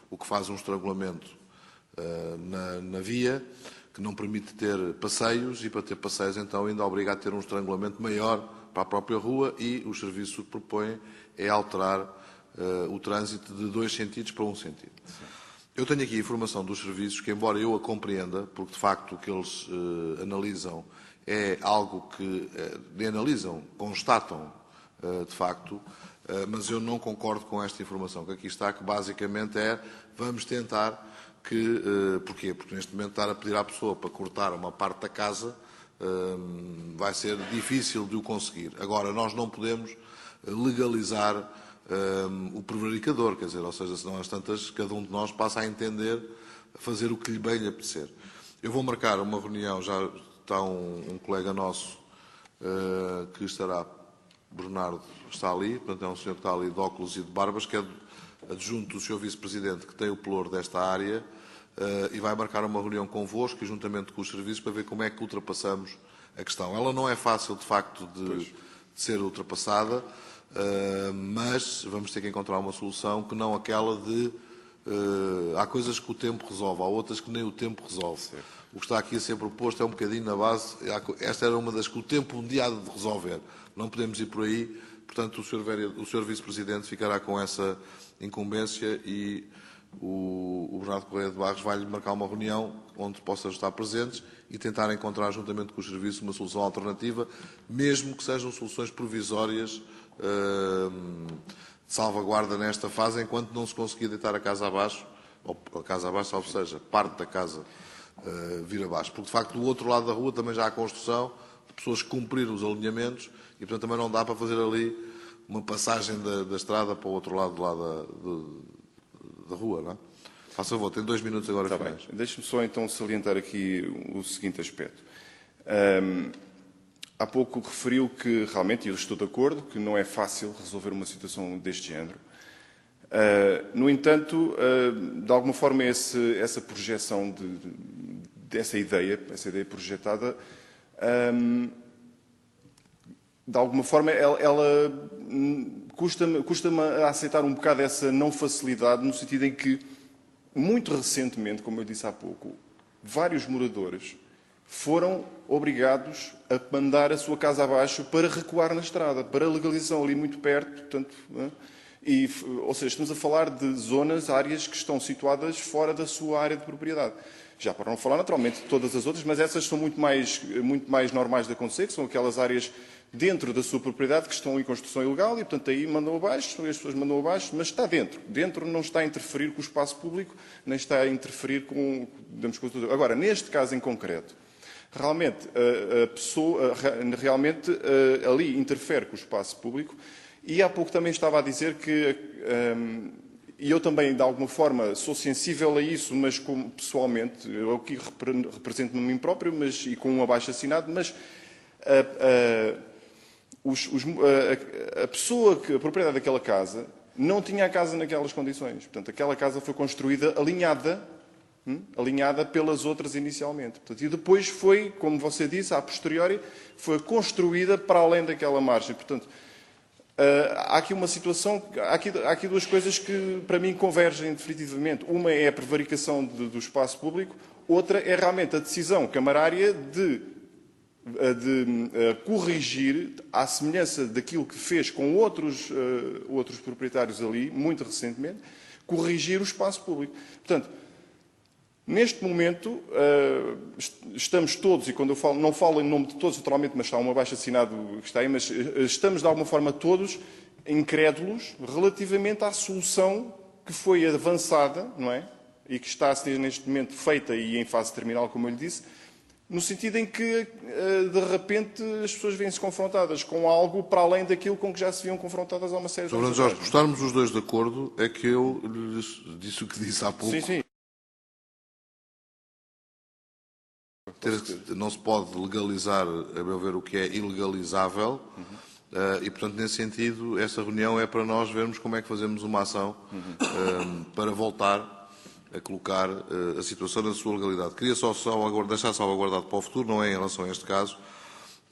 o que faz um estrangulamento na via, que não permite ter passeios, e para ter passeios então ainda obriga a ter um estrangulamento maior para a própria rua, e os serviços o que propõem é alterar o trânsito de 2 sentidos para 1 sentido. Sim. Eu tenho aqui a informação dos serviços que, embora eu a compreenda, porque de facto o que eles analisam é algo que constatam de facto, mas eu não concordo com esta informação que aqui está, que basicamente vamos tentar porquê? Porque neste momento estar a pedir à pessoa para cortar uma parte da casa vai ser difícil de o conseguir. Agora, nós não podemos legalizar o prevaricador, quer dizer, ou seja, senão às tantas, cada um de nós passa a entender, a fazer o que lhe bem lhe apetecer. Eu vou marcar uma reunião, já está um colega nosso que estará, Bernardo, está ali, portanto é um senhor que está ali de óculos e de barbas, que é adjunto do Sr. Vice-Presidente, que tem o pelour desta área, e vai marcar uma reunião convosco, juntamente com os serviços, para ver como é que ultrapassamos a questão. Ela não é fácil, de facto, de ser ultrapassada, mas vamos ter que encontrar uma solução que não aquela de... há coisas que o tempo resolve, há outras que nem o tempo resolve. Certo. O que está aqui a ser proposto é um bocadinho na base... Esta era uma das que o tempo um dia há de resolver. Não podemos ir por aí. Portanto, o Sr. Vice-Presidente ficará com essa incumbência e o Bernardo Correia de Barros vai-lhe marcar uma reunião onde possa estar presentes e tentar encontrar, juntamente com os serviços, uma solução alternativa, mesmo que sejam soluções provisórias de salvaguarda nesta fase, enquanto não se conseguir deitar a casa abaixo, ou a casa abaixo, salvo seja, parte da casa vir abaixo. Porque, de facto, do outro lado da rua também já há construção de pessoas que cumpriram os alinhamentos e, portanto, também não dá para fazer ali uma passagem da estrada para o outro lado da rua, não é? Faça favor, tem 2 minutos agora. Está bem. Deixe-me só então salientar aqui o seguinte aspecto. Há pouco referiu que realmente, e eu estou de acordo, que não é fácil resolver uma situação deste género. No entanto, de alguma forma, essa projeção dessa ideia, essa ideia projetada, de alguma forma, ela custa-me a aceitar um bocado essa não facilidade, no sentido em que, muito recentemente, como eu disse há pouco, vários moradores foram obrigados a mandar a sua casa abaixo para recuar na estrada, para a legalização ali muito perto, portanto, ou seja, estamos a falar de zonas, áreas que estão situadas fora da sua área de propriedade. Já para não falar naturalmente de todas as outras, mas essas são muito mais normais de acontecer, que são aquelas áreas dentro da sua propriedade que estão em construção ilegal e, portanto, aí mandam abaixo, as pessoas mandam abaixo, mas está dentro. Dentro não está a interferir com o espaço público, nem está a interferir com... Agora, neste caso em concreto, realmente a pessoa ali interfere com o espaço público e há pouco também estava a dizer que... E eu também, de alguma forma, sou sensível a isso, mas pessoalmente, eu aqui represento-me a mim próprio e com um abaixo-assinado, mas a pessoa, a propriedade daquela casa, não tinha a casa naquelas condições. Portanto, aquela casa foi construída alinhada pelas outras inicialmente. Portanto, e depois foi, como você disse, a posteriori, foi construída para além daquela margem. Portanto, há aqui uma situação, há aqui 2 coisas que para mim convergem definitivamente. Uma é a prevaricação do espaço público, outra é realmente a decisão camarária de corrigir, à semelhança daquilo que fez com outros proprietários ali, muito recentemente, corrigir o espaço público. Portanto, neste momento, estamos todos, e quando eu falo, não falo em nome de todos, naturalmente, mas está um abaixo-assinado que está aí, mas estamos, de alguma forma, todos incrédulos relativamente à solução que foi avançada, não é? e que está a ser neste momento feita e em fase terminal, como eu lhe disse, no sentido em que, de repente, as pessoas vêm-se confrontadas com algo para além daquilo com que já se viam confrontadas há uma série de Sr. anos Jorge, atrás. por estarmos os dois de acordo, é que eu lhes disse o que disse há pouco. Sim, sim. Não se pode legalizar, a meu ver, o que é ilegalizável. E, portanto, nesse sentido, esta reunião é para nós vermos como é que fazemos uma ação para voltar a colocar a situação na sua legalidade. Queria só deixar salvaguardado para o futuro, não é em relação a este caso,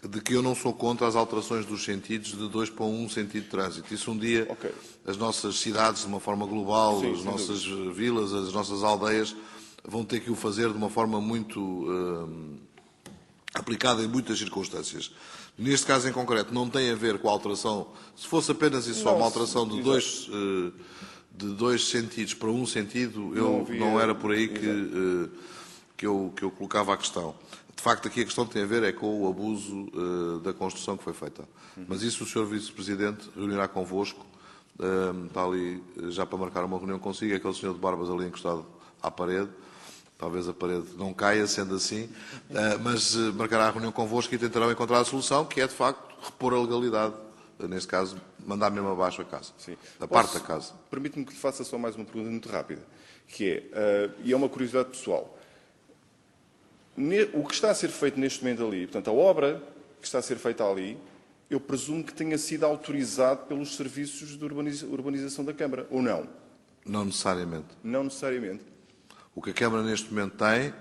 de que eu não sou contra as alterações dos sentidos de 2 para 1 sentido de trânsito. Isso um dia, as nossas cidades, de uma forma global, Sim, as nossas vilas, as nossas aldeias, vão ter que o fazer de uma forma muito aplicada em muitas circunstâncias. Neste caso em concreto, não tem a ver com a alteração, se fosse apenas e só uma alteração de dois sentidos para um sentido, não era por aí que eu colocava a questão. De facto, aqui a questão tem a ver é com o abuso da construção que foi feita. Mas isso o Sr. Vice-Presidente reunirá convosco, está ali já para marcar uma reunião consigo, é aquele senhor de barbas ali encostado à parede. Talvez a parede não caia, sendo assim, mas marcará a reunião convosco e tentarão encontrar a solução, que é, de facto, repor a legalidade. Neste caso, mandar mesmo abaixo a casa, Sim. a parte da casa. Permite-me que lhe faça só mais uma pergunta muito rápida, que é, e é uma curiosidade pessoal. O que está a ser feito neste momento ali, portanto, a obra que está a ser feita ali, eu presumo que tenha sido autorizado pelos serviços de urbanização da Câmara, ou não? Não necessariamente. Não necessariamente. O que a Câmara neste momento tem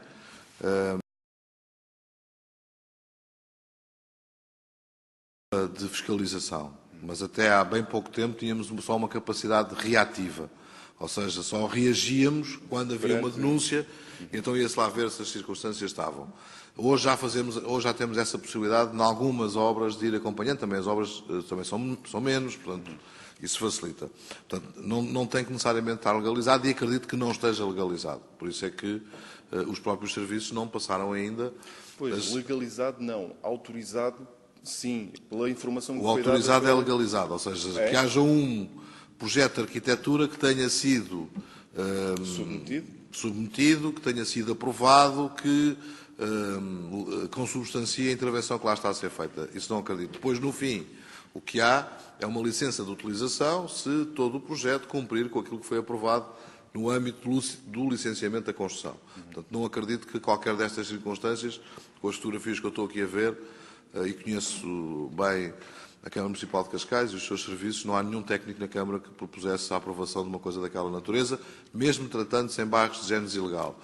de fiscalização, mas até há bem pouco tempo tínhamos só uma capacidade reativa, ou seja, só reagíamos quando havia uma denúncia, então ia-se lá ver se as circunstâncias estavam. Hoje já temos essa possibilidade, em algumas obras, de ir acompanhando, também as obras também são menos, portanto, isso facilita. Portanto, não tem que necessariamente estar legalizado e acredito que não esteja legalizado. Por isso é que os próprios serviços não passaram ainda. Pois, legalizado não, autorizado sim, pela informação que O foi dada. autorizado é legalizado, ou seja, que haja um projeto de arquitetura que tenha sido submetido, que tenha sido aprovado, que consubstancia a intervenção que lá está a ser feita. Isso não acredito. Depois, no fim, o que há é uma licença de utilização se todo o projeto cumprir com aquilo que foi aprovado no âmbito do licenciamento da construção. Portanto, não acredito que qualquer destas circunstâncias, com as fotografias que eu estou aqui a ver, e conheço bem a Câmara Municipal de Cascais e os seus serviços, não há nenhum técnico na Câmara que propusesse a aprovação de uma coisa daquela natureza, mesmo tratando-se em bairros de género ilegal.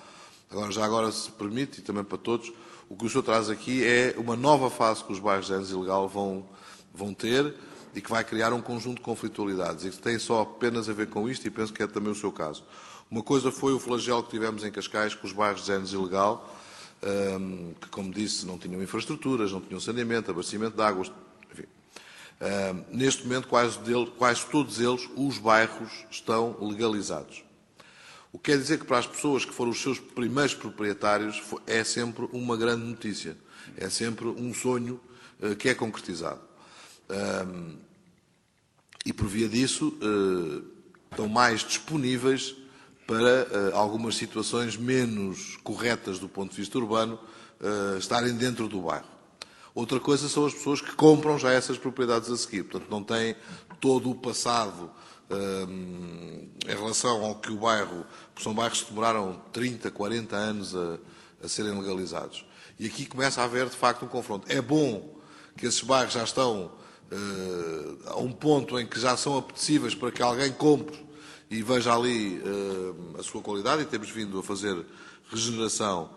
Agora, já agora, se permite, e também para todos, o que o senhor traz aqui é uma nova fase que os bairros de género ilegal vão ter e que vai criar um conjunto de conflitualidades e que tem só apenas a ver com isto e penso que é também o seu caso. Uma coisa foi o flagelo que tivemos em Cascais com os bairros de género ilegal, que, como disse, não tinham infraestruturas, não tinham saneamento, abastecimento de águas, enfim. Neste momento, quase todos eles, os bairros, estão legalizados. O que quer dizer que para as pessoas que foram os seus primeiros proprietários é sempre uma grande notícia, é sempre um sonho que é concretizado. E por via disso estão mais disponíveis para algumas situações menos corretas do ponto de vista urbano estarem dentro do bairro. Outra coisa são as pessoas que compram já essas propriedades a seguir, portanto não têm todo o passado em relação ao que o bairro, porque são bairros que demoraram 30, 40 anos a serem legalizados. E aqui começa a haver de facto um confronto. É bom que esses bairros já estão a um ponto em que já são apetecíveis para que alguém compre e veja ali a sua qualidade, e temos vindo a fazer regeneração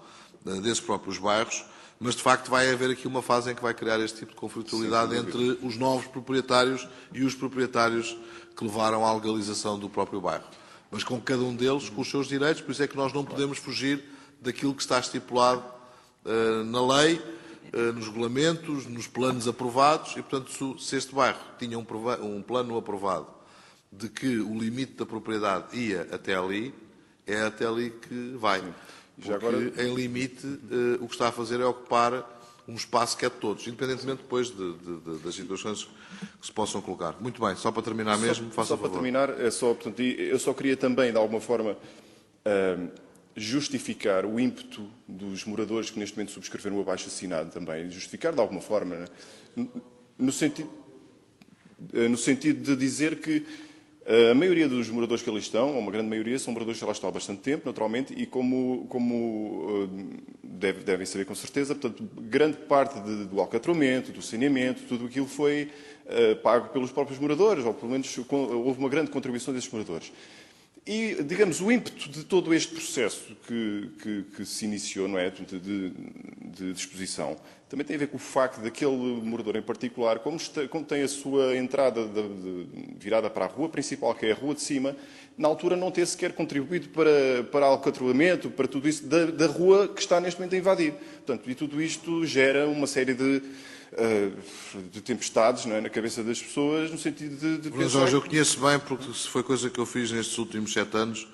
desses próprios bairros, mas de facto vai haver aqui uma fase em que vai criar este tipo de conflitualidade entre os novos proprietários e os proprietários que levaram à legalização do próprio bairro. Mas com cada um deles, com os seus direitos, por isso é que nós não podemos fugir daquilo que está estipulado na lei, nos regulamentos, nos planos aprovados, e portanto se este bairro tinha um plano aprovado de que o limite da propriedade ia até ali, é até ali que vai. Porque, agora, em limite, o que está a fazer é ocupar um espaço que é de todos, independentemente depois das situações que se possam colocar. Muito bem, só para terminar mesmo, faça favor. Só para terminar, portanto, eu só queria também, de alguma forma, justificar o ímpeto dos moradores que neste momento subscreveram o abaixo-assinado também, justificar de alguma forma, né? no sentido de dizer que a maioria dos moradores que ali estão, ou uma grande maioria, são moradores que lá estão há bastante tempo, naturalmente, e como devem saber com certeza, portanto, grande parte do alcatramento, do saneamento, tudo aquilo foi pago pelos próprios moradores, ou pelo menos houve uma grande contribuição desses moradores. E, digamos, o ímpeto de todo este processo que se iniciou, não é, de disposição, também tem a ver com o facto daquele morador em particular, como tem a sua entrada virada para a rua principal, que é a rua de cima, na altura não ter sequer contribuído para alcatroamento, para tudo isso da rua que está neste momento a invadir. Portanto, e tudo isto gera uma série de tempestades, não é, na cabeça das pessoas, no sentido de Mas, Jorge, eu conheço bem, porque se foi coisa que eu fiz nestes últimos 7 anos,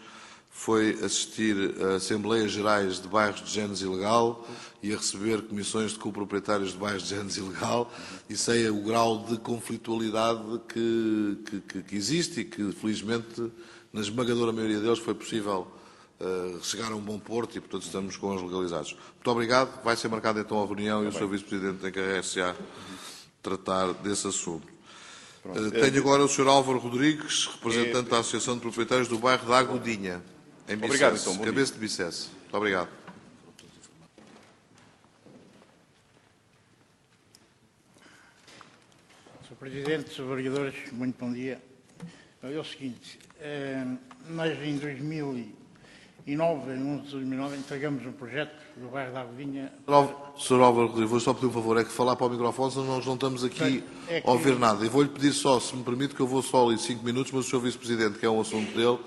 foi assistir a Assembleias Gerais de bairros de género ilegal e a receber comissões de coproprietários de bairros de género ilegal, e sei o grau de conflitualidade que existe e que, felizmente, na esmagadora maioria deles foi possível chegar a um bom porto e, portanto, estamos com os legalizados. Muito obrigado. Vai ser marcada então a reunião e o Sr. Vice-Presidente encarrega-se a tratar desse assunto. Tenho agora o Sr. Álvaro Rodrigues, representante da Associação de Proprietários do bairro da Agudinha, em Bicesse, obrigado, então, cabeça de Bicesse. Muito obrigado. Sr. Presidente, Sr. Vereadores, muito bom dia. É o seguinte, nós em 2009, em 11 de 2009, entregamos um projeto do bairro da Agudinha. Sr. Álvaro Rodrigues, vou só pedir um favor, é que falar para o microfone, senão nós não estamos aqui a ouvir nada. E vou-lhe pedir só, se me permite, que eu vou só ali 5 minutos, mas o Sr. Vice-Presidente, que é um assunto dele,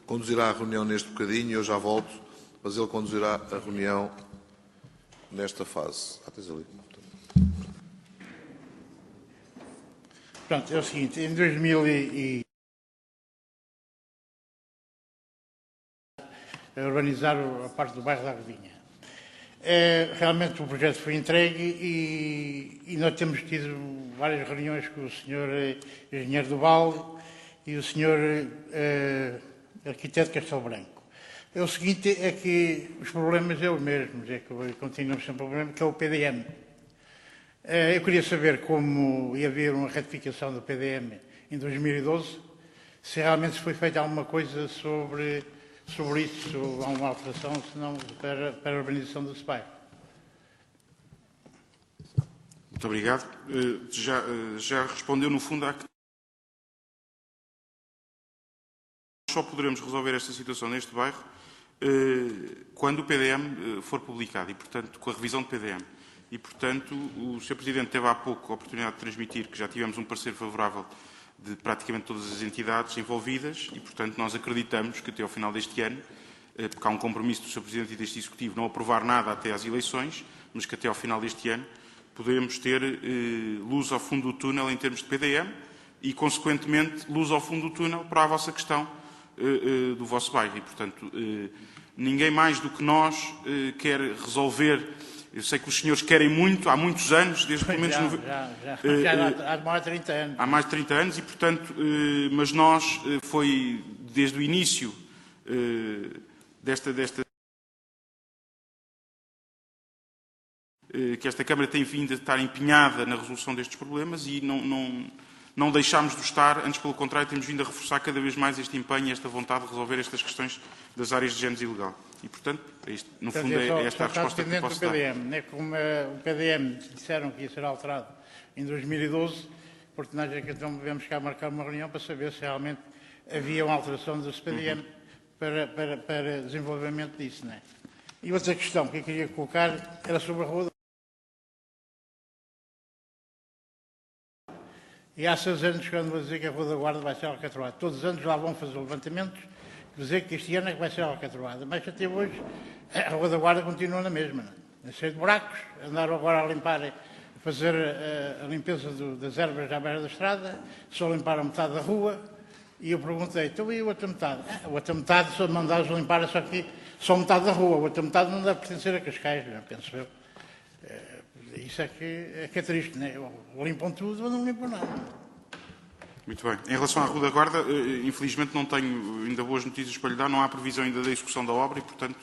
conduzirá a reunião neste bocadinho, eu já volto, mas ele conduzirá a reunião nesta fase. Pronto, é o seguinte, em 2000 urbanizar a parte do bairro da Agudinha. Realmente o projeto foi entregue e nós temos tido várias reuniões com o Sr. Engenheiro do Vale e o Sr. Arquiteto Castelo Branco. É o seguinte, é que os problemas são os mesmos, é que continuamos sem problema, que é o PDM. Eu queria saber como ia haver uma retificação do PDM em 2012, se realmente foi feita alguma coisa sobre isso, ou há uma alteração, senão para a urbanização do bairro. Muito obrigado. Já respondeu, no fundo, só poderemos resolver esta situação neste bairro quando o PDM for publicado e, portanto, com a revisão do PDM. E, portanto, o Sr. Presidente teve há pouco a oportunidade de transmitir que já tivemos um parecer favorável de praticamente todas as entidades envolvidas e, portanto, nós acreditamos que até ao final deste ano, porque há um compromisso do Sr. Presidente e deste Executivo não aprovar nada até às eleições, mas que até ao final deste ano podemos ter luz ao fundo do túnel em termos de PDM e, consequentemente, luz ao fundo do túnel para a vossa questão do vosso bairro. E, portanto, ninguém mais do que nós quer resolver. Eu sei que os senhores querem muito, há muitos anos, desde pelo menos... Já há mais de 30 anos. Há mais de 30 anos e, portanto, mas nós, foi desde o início que esta Câmara tem vindo a estar empenhada na resolução destes problemas e não deixámos de estar, antes pelo contrário, temos vindo a reforçar cada vez mais este empenho e esta vontade de resolver estas questões das áreas de género ilegal. E, portanto, no fundo, é esta a resposta que eu posso dar. Né? Como o PDM disseram que ia ser alterado em 2012, porque nós é que então devemos cá marcar uma reunião para saber se realmente havia uma alteração desse PDM para desenvolvimento disso. Né? E outra questão que eu queria colocar era sobre a Rua. E há 6 anos que eu ando a dizer que a Rua da Guarda vai ser alcatroada. Todos os anos lá vão fazer levantamentos, dizer que este ano é que vai ser alcatroada. Mas até hoje a Rua da Guarda continua na mesma. Não? Cheio de buracos, andaram agora a limpar, a fazer a limpeza das ervas à beira da estrada, só limparam metade da rua. E eu perguntei, então e a outra metade? A outra metade só mandaram limpar, só que só metade da rua. A outra metade não deve pertencer a Cascais, não penso eu. Isso é que é triste, né? Limpam tudo ou não limpam nada. Muito bem. Em relação à Rua da Guarda, infelizmente não tenho ainda boas notícias para lhe dar, não há previsão ainda da execução da obra e, portanto,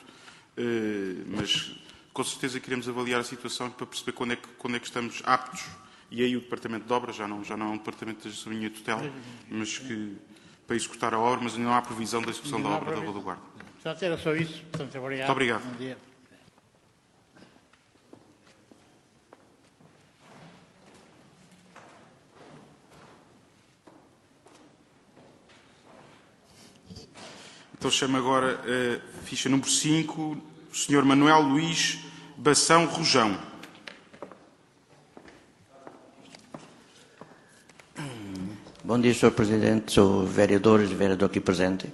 mas com certeza queremos avaliar a situação para perceber quando é que estamos aptos, e aí o Departamento de Obras, já não é um Departamento da minha tutela, mas que para executar a obra, mas ainda não há previsão da execução da obra da Rua da Guarda. Portanto, era só isso. Portanto, obrigado. Muito obrigado. Bom dia. Então chamo agora a ficha número 5, o Sr. Manuel Luís Bação Rojão. Bom dia, Sr. Presidente, sou vereador e vereador aqui presente.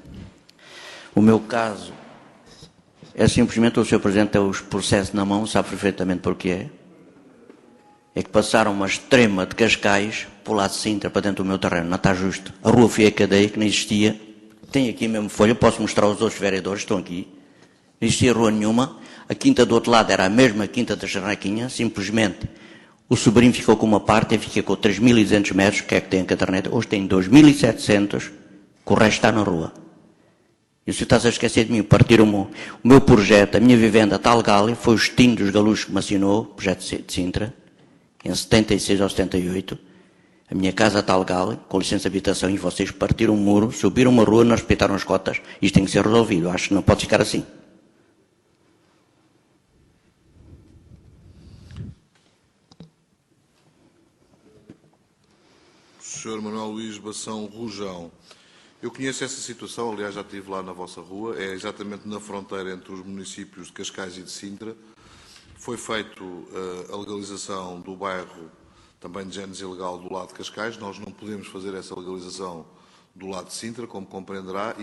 O meu caso é simplesmente o Sr. Presidente tem os processos na mão, sabe perfeitamente porquê é. É que passaram uma extrema de Cascais para o lado de Sintra, para dentro do meu terreno, não está justo. A rua foi a cadeia, que não existia. Tem aqui mesmo folha, posso mostrar aos outros vereadores, estão aqui. Não existia rua nenhuma. A quinta do outro lado era a mesma quinta da Charraquinha, simplesmente o sobrinho ficou com uma parte e fica com 3.200 metros, que é que tem a caderneta. Hoje tem 2.700, que o resto está na rua. E o senhor está-se a esquecer de mim, partiram o meu projeto, a minha vivenda, tal Gália, foi o Justino dos Galuxos que me assinou, o projeto de Sintra, em 76 ou 78. A minha casa tal Gália, com licença de habitação, e vocês partiram um muro, subiram uma rua, não respeitaram as cotas. Isto tem que ser resolvido, acho que não pode ficar assim. Sr. Manuel Luís Bação Rojão. Eu conheço essa situação, aliás, já estive lá na vossa rua, é exatamente na fronteira entre os municípios de Cascais e de Sintra. Foi feita a legalização do bairro, também de génese ilegal, do lado de Cascais. Nós não podemos fazer essa legalização do lado de Sintra, como compreenderá.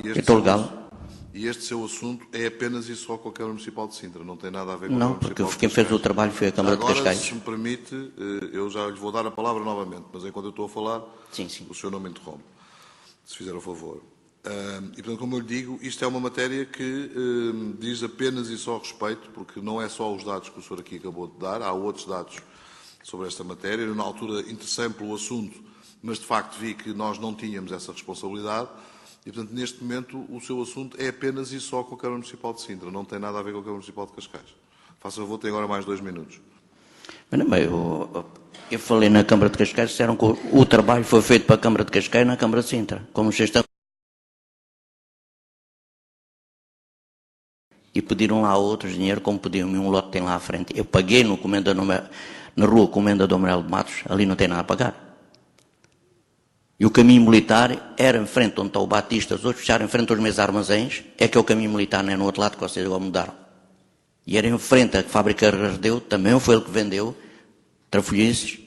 E este seu assunto é apenas e só com a Câmara Municipal de Sintra, não tem nada a ver com a Câmara Municipal de Cascais. Não, porque quem fez o trabalho foi a Câmara de Cascais. Agora, se me permite, eu já lhe vou dar a palavra novamente, mas enquanto eu estou a falar, sim. O senhor não me interrompe, se fizer o favor. E, portanto, como eu lhe digo, isto é uma matéria que diz apenas e só respeito, porque não é só os dados que o senhor aqui acabou de dar, há outros dados sobre esta matéria. Eu, na altura, interessei-me pelo assunto, mas, de facto, vi que nós não tínhamos essa responsabilidade. E, portanto, neste momento, o seu assunto é apenas e só com a Câmara Municipal de Sintra. Não tem nada a ver com a Câmara Municipal de Cascais. Faça favor, tem agora mais 2 minutos. Eu falei na Câmara de Cascais, disseram que o trabalho foi feito para a Câmara de Cascais e na Câmara de Sintra. Como vocês estão... E pediram lá outros dinheiro, como pediam-me um lote que tem lá à frente. Eu paguei na rua Comenda do Amarelo de Matos, ali não tem nada a pagar. E o caminho militar era em frente onde está o Batista, os outros fecharam em frente aos meus armazéns, é que é o caminho militar, não é no outro lado que vocês agora mudaram. E era em frente à fábrica Rasdeu, também foi ele que vendeu, Trafolhices,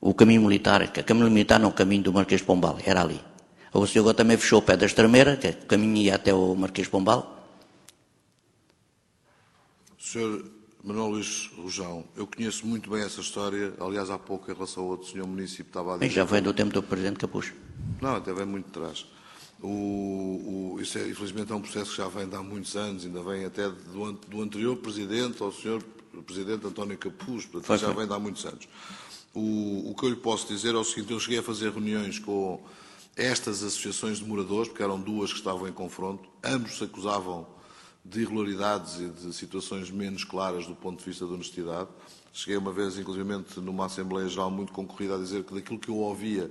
o caminho militar, que o caminho militar não é o caminho do Marquês de Pombal, era ali. O senhor agora também fechou o pé da Estremeira, que o caminho ia até o Marquês de Pombal. Sr. Manuel Luís Rojão, eu conheço muito bem essa história. Aliás, há pouco, em relação ao outro senhor município, estava a dizer... Já vem do tempo do Presidente Capucho. Não, até vem muito atrás. Isso, infelizmente, é um processo que já vem de há muitos anos, ainda vem até do anterior Presidente ao senhor Presidente António Capucho, portanto, já vem de há muitos anos. O que eu lhe posso dizer é o seguinte: eu cheguei a fazer reuniões com estas associações de moradores, porque eram duas que estavam em confronto, ambos se acusavam de irregularidades e de situações menos claras do ponto de vista da honestidade. Cheguei uma vez, inclusivamente, numa Assembleia Geral muito concorrida, a dizer que daquilo que eu ouvia,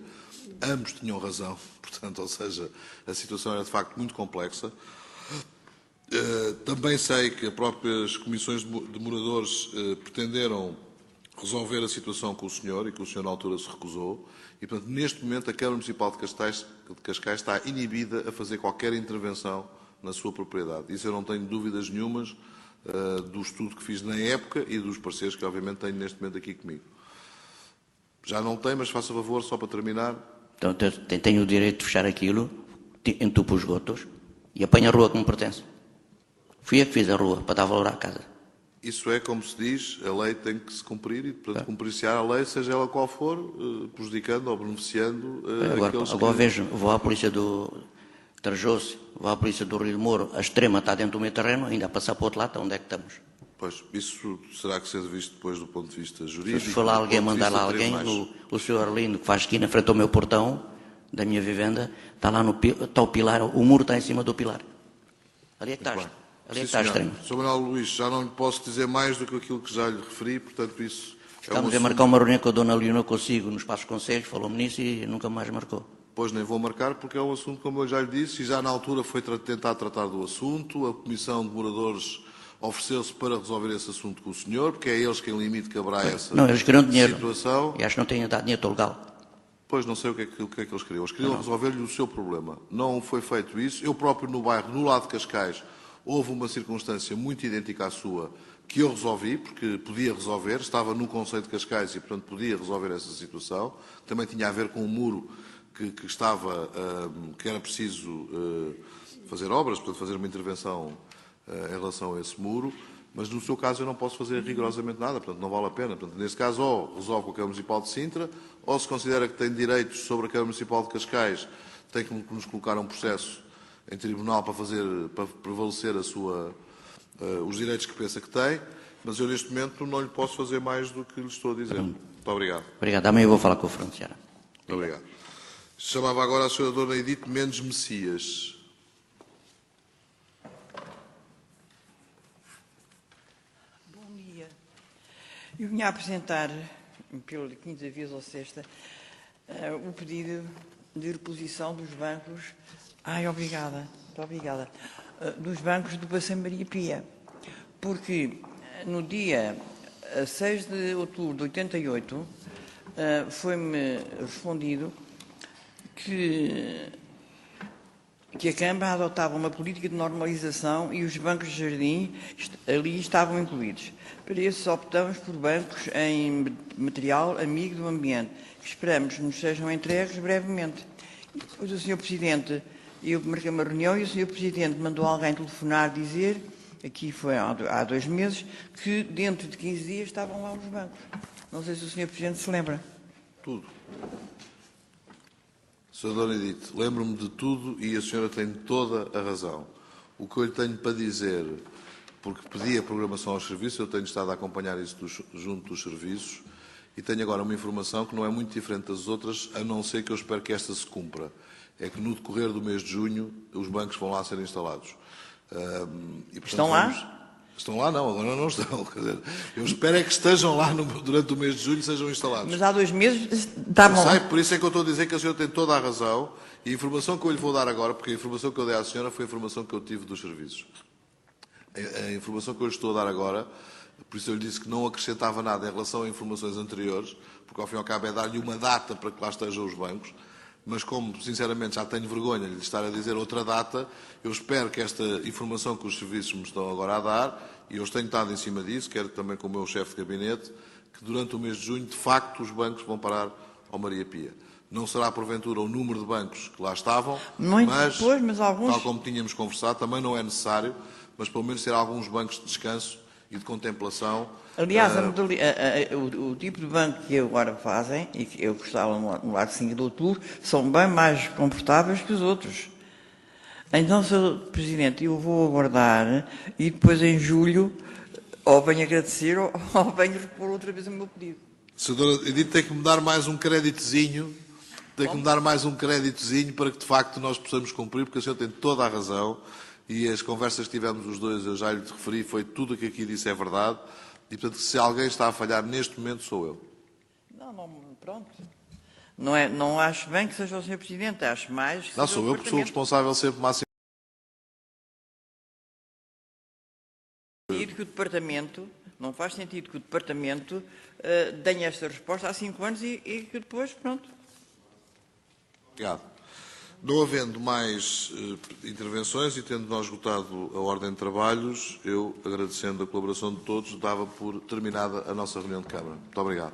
ambos tinham razão. Portanto, ou seja, a situação era de facto muito complexa. Também sei que as próprias comissões de moradores pretenderam resolver a situação com o senhor e que o senhor na altura se recusou. E, portanto, neste momento a Câmara Municipal de Cascais está inibida a fazer qualquer intervenção na sua propriedade. Isso eu não tenho dúvidas nenhumas do estudo que fiz na época e dos parceiros que, obviamente, tenho neste momento aqui comigo. Já não tem, mas faça favor, só para terminar. Então, tenho o direito de fechar aquilo, entupo os esgotos e apanho a rua que me pertence. Fui eu que fiz a rua para dar valor à casa. Isso é, como se diz, a lei tem que se cumprir e, portanto, cumprir-se-á a lei, seja ela qual for, prejudicando ou beneficiando aqueles que... Agora vejo, vou à polícia do Trajou-se, vou à polícia do Rio de Moro, a extrema está dentro do meu terreno, ainda a passar para o outro lado, onde é que estamos? Pois, isso será que ser visto depois do ponto de vista jurídico. Se for lá alguém, mandar lá alguém, o senhor Arlindo, que faz esquina frente ao meu portão, da minha vivenda, está lá está o pilar, o muro está em cima do pilar. Ali é que está, ali é que está estranho. Sr. Manuel Luís, já não lhe posso dizer mais do que aquilo que já lhe referi, portanto isso... Estamos a marcar uma reunião com a Dona Leonor Consigo nos Passos Conselhos, falou-me nisso e nunca mais marcou. Pois nem vou marcar porque é um assunto, como eu já lhe disse, e já na altura foi tentar tratar do assunto, a Comissão de Moradores ofereceu-se para resolver esse assunto com o senhor, porque é eles quem limite que haverá essa situação. Não, eles queriam dinheiro. E acho que não têm dado dinheiro legal. Pois não sei o que é que eles queriam. Eles queriam resolver-lhe o seu problema. Não foi feito isso. Eu próprio no bairro, no lado de Cascais, houve uma circunstância muito idêntica à sua, que eu resolvi, porque podia resolver, estava no Conselho de Cascais e, portanto, podia resolver essa situação. Também tinha a ver com um muro que estava, que era preciso fazer obras, portanto, fazer uma intervenção em relação a esse muro, mas no seu caso eu não posso fazer rigorosamente nada, portanto, não vale a pena. Portanto, nesse caso, ou resolve com a Câmara Municipal de Sintra, ou se considera que tem direitos sobre a Câmara Municipal de Cascais, tem que nos colocar um processo em tribunal para prevalecer os direitos que pensa que tem, mas eu neste momento não lhe posso fazer mais do que lhe estou a dizer. Muito obrigado. Obrigado. Amanhã eu vou falar com o Franciara. Muito obrigado. Chamava agora a Sra. Dona Edith Mendes Messias. Bom dia. Eu vinha apresentar, pela quinta vez ou sexta, o pedido de reposição dos bancos. Ai, obrigada, muito obrigada. Dos bancos do Passeio Maria Pia. Porque no dia 6 de outubro de 88 foi-me respondido que a Câmara adotava uma política de normalização e os bancos de jardim ali estavam incluídos. Para isso optamos por bancos em material amigo do ambiente, que esperamos nos sejam entregues brevemente. E depois o Sr. Presidente, eu marquei uma reunião e o Sr. Presidente mandou alguém telefonar dizer, aqui foi há 2 meses, que dentro de 15 dias estavam lá os bancos. Não sei se o Sr. Presidente se lembra. Tudo. Sra. Dona Edith, lembro-me de tudo e a senhora tem toda a razão. O que eu lhe tenho para dizer, porque pedi a programação aos serviços, eu tenho estado a acompanhar isso junto dos serviços e tenho agora uma informação que não é muito diferente das outras, a não ser que eu espero que esta se cumpra. É que no decorrer do mês de junho os bancos vão lá ser instalados. E, portanto, estão lá? Estão lá? Não, agora não estão. Quer dizer, eu espero é que estejam lá durante o mês de julho e sejam instalados. Mas há 2 meses estavam lá. Por isso é que eu estou a dizer que a senhora tem toda a razão e a informação que eu lhe vou dar agora, porque a informação que eu dei à senhora foi a informação que eu tive dos serviços. A informação que eu lhe estou a dar agora, por isso eu lhe disse que não acrescentava nada em relação a informações anteriores, porque ao fim e ao cabo é dar-lhe uma data para que lá estejam os bancos, mas como, sinceramente, já tenho vergonha de lhe estar a dizer outra data, eu espero que esta informação que os serviços me estão agora a dar, e eu tenho estado em cima disso, quero também com o meu chefe de gabinete, que durante o mês de junho, de facto, os bancos vão parar ao Maria Pia. Não será, porventura, o número de bancos que lá estavam, mas alguns... tal como tínhamos conversado, também não é necessário, mas pelo menos ter alguns bancos de descanso e de contemplação. Aliás, o tipo de banco que agora fazem, e que eu gostava no Largo 5 de Outubro, são bem mais confortáveis que os outros. Então, Sr. Presidente, eu vou aguardar e depois em julho ou venho agradecer ou venho repor outra vez o meu pedido. Sra. Edith, tem que me dar mais um créditozinho, para que de facto nós possamos cumprir, porque a senhora tem toda a razão e as conversas que tivemos os dois, eu já lhe referi, foi tudo o que aqui disse é verdade. E, portanto, se alguém está a falhar neste momento, sou eu. Pronto. Não acho bem que seja o Sr. Presidente, acho mais... Que não, sou eu, porque sou o responsável sempre máximo. Que o Departamento, não faz sentido que o Departamento tenha esta resposta há 5 anos e que depois, pronto. Obrigado. Não havendo mais intervenções e tendo nós esgotado a ordem de trabalhos, eu, agradecendo a colaboração de todos, dava por terminada a nossa reunião de Câmara. Muito obrigado.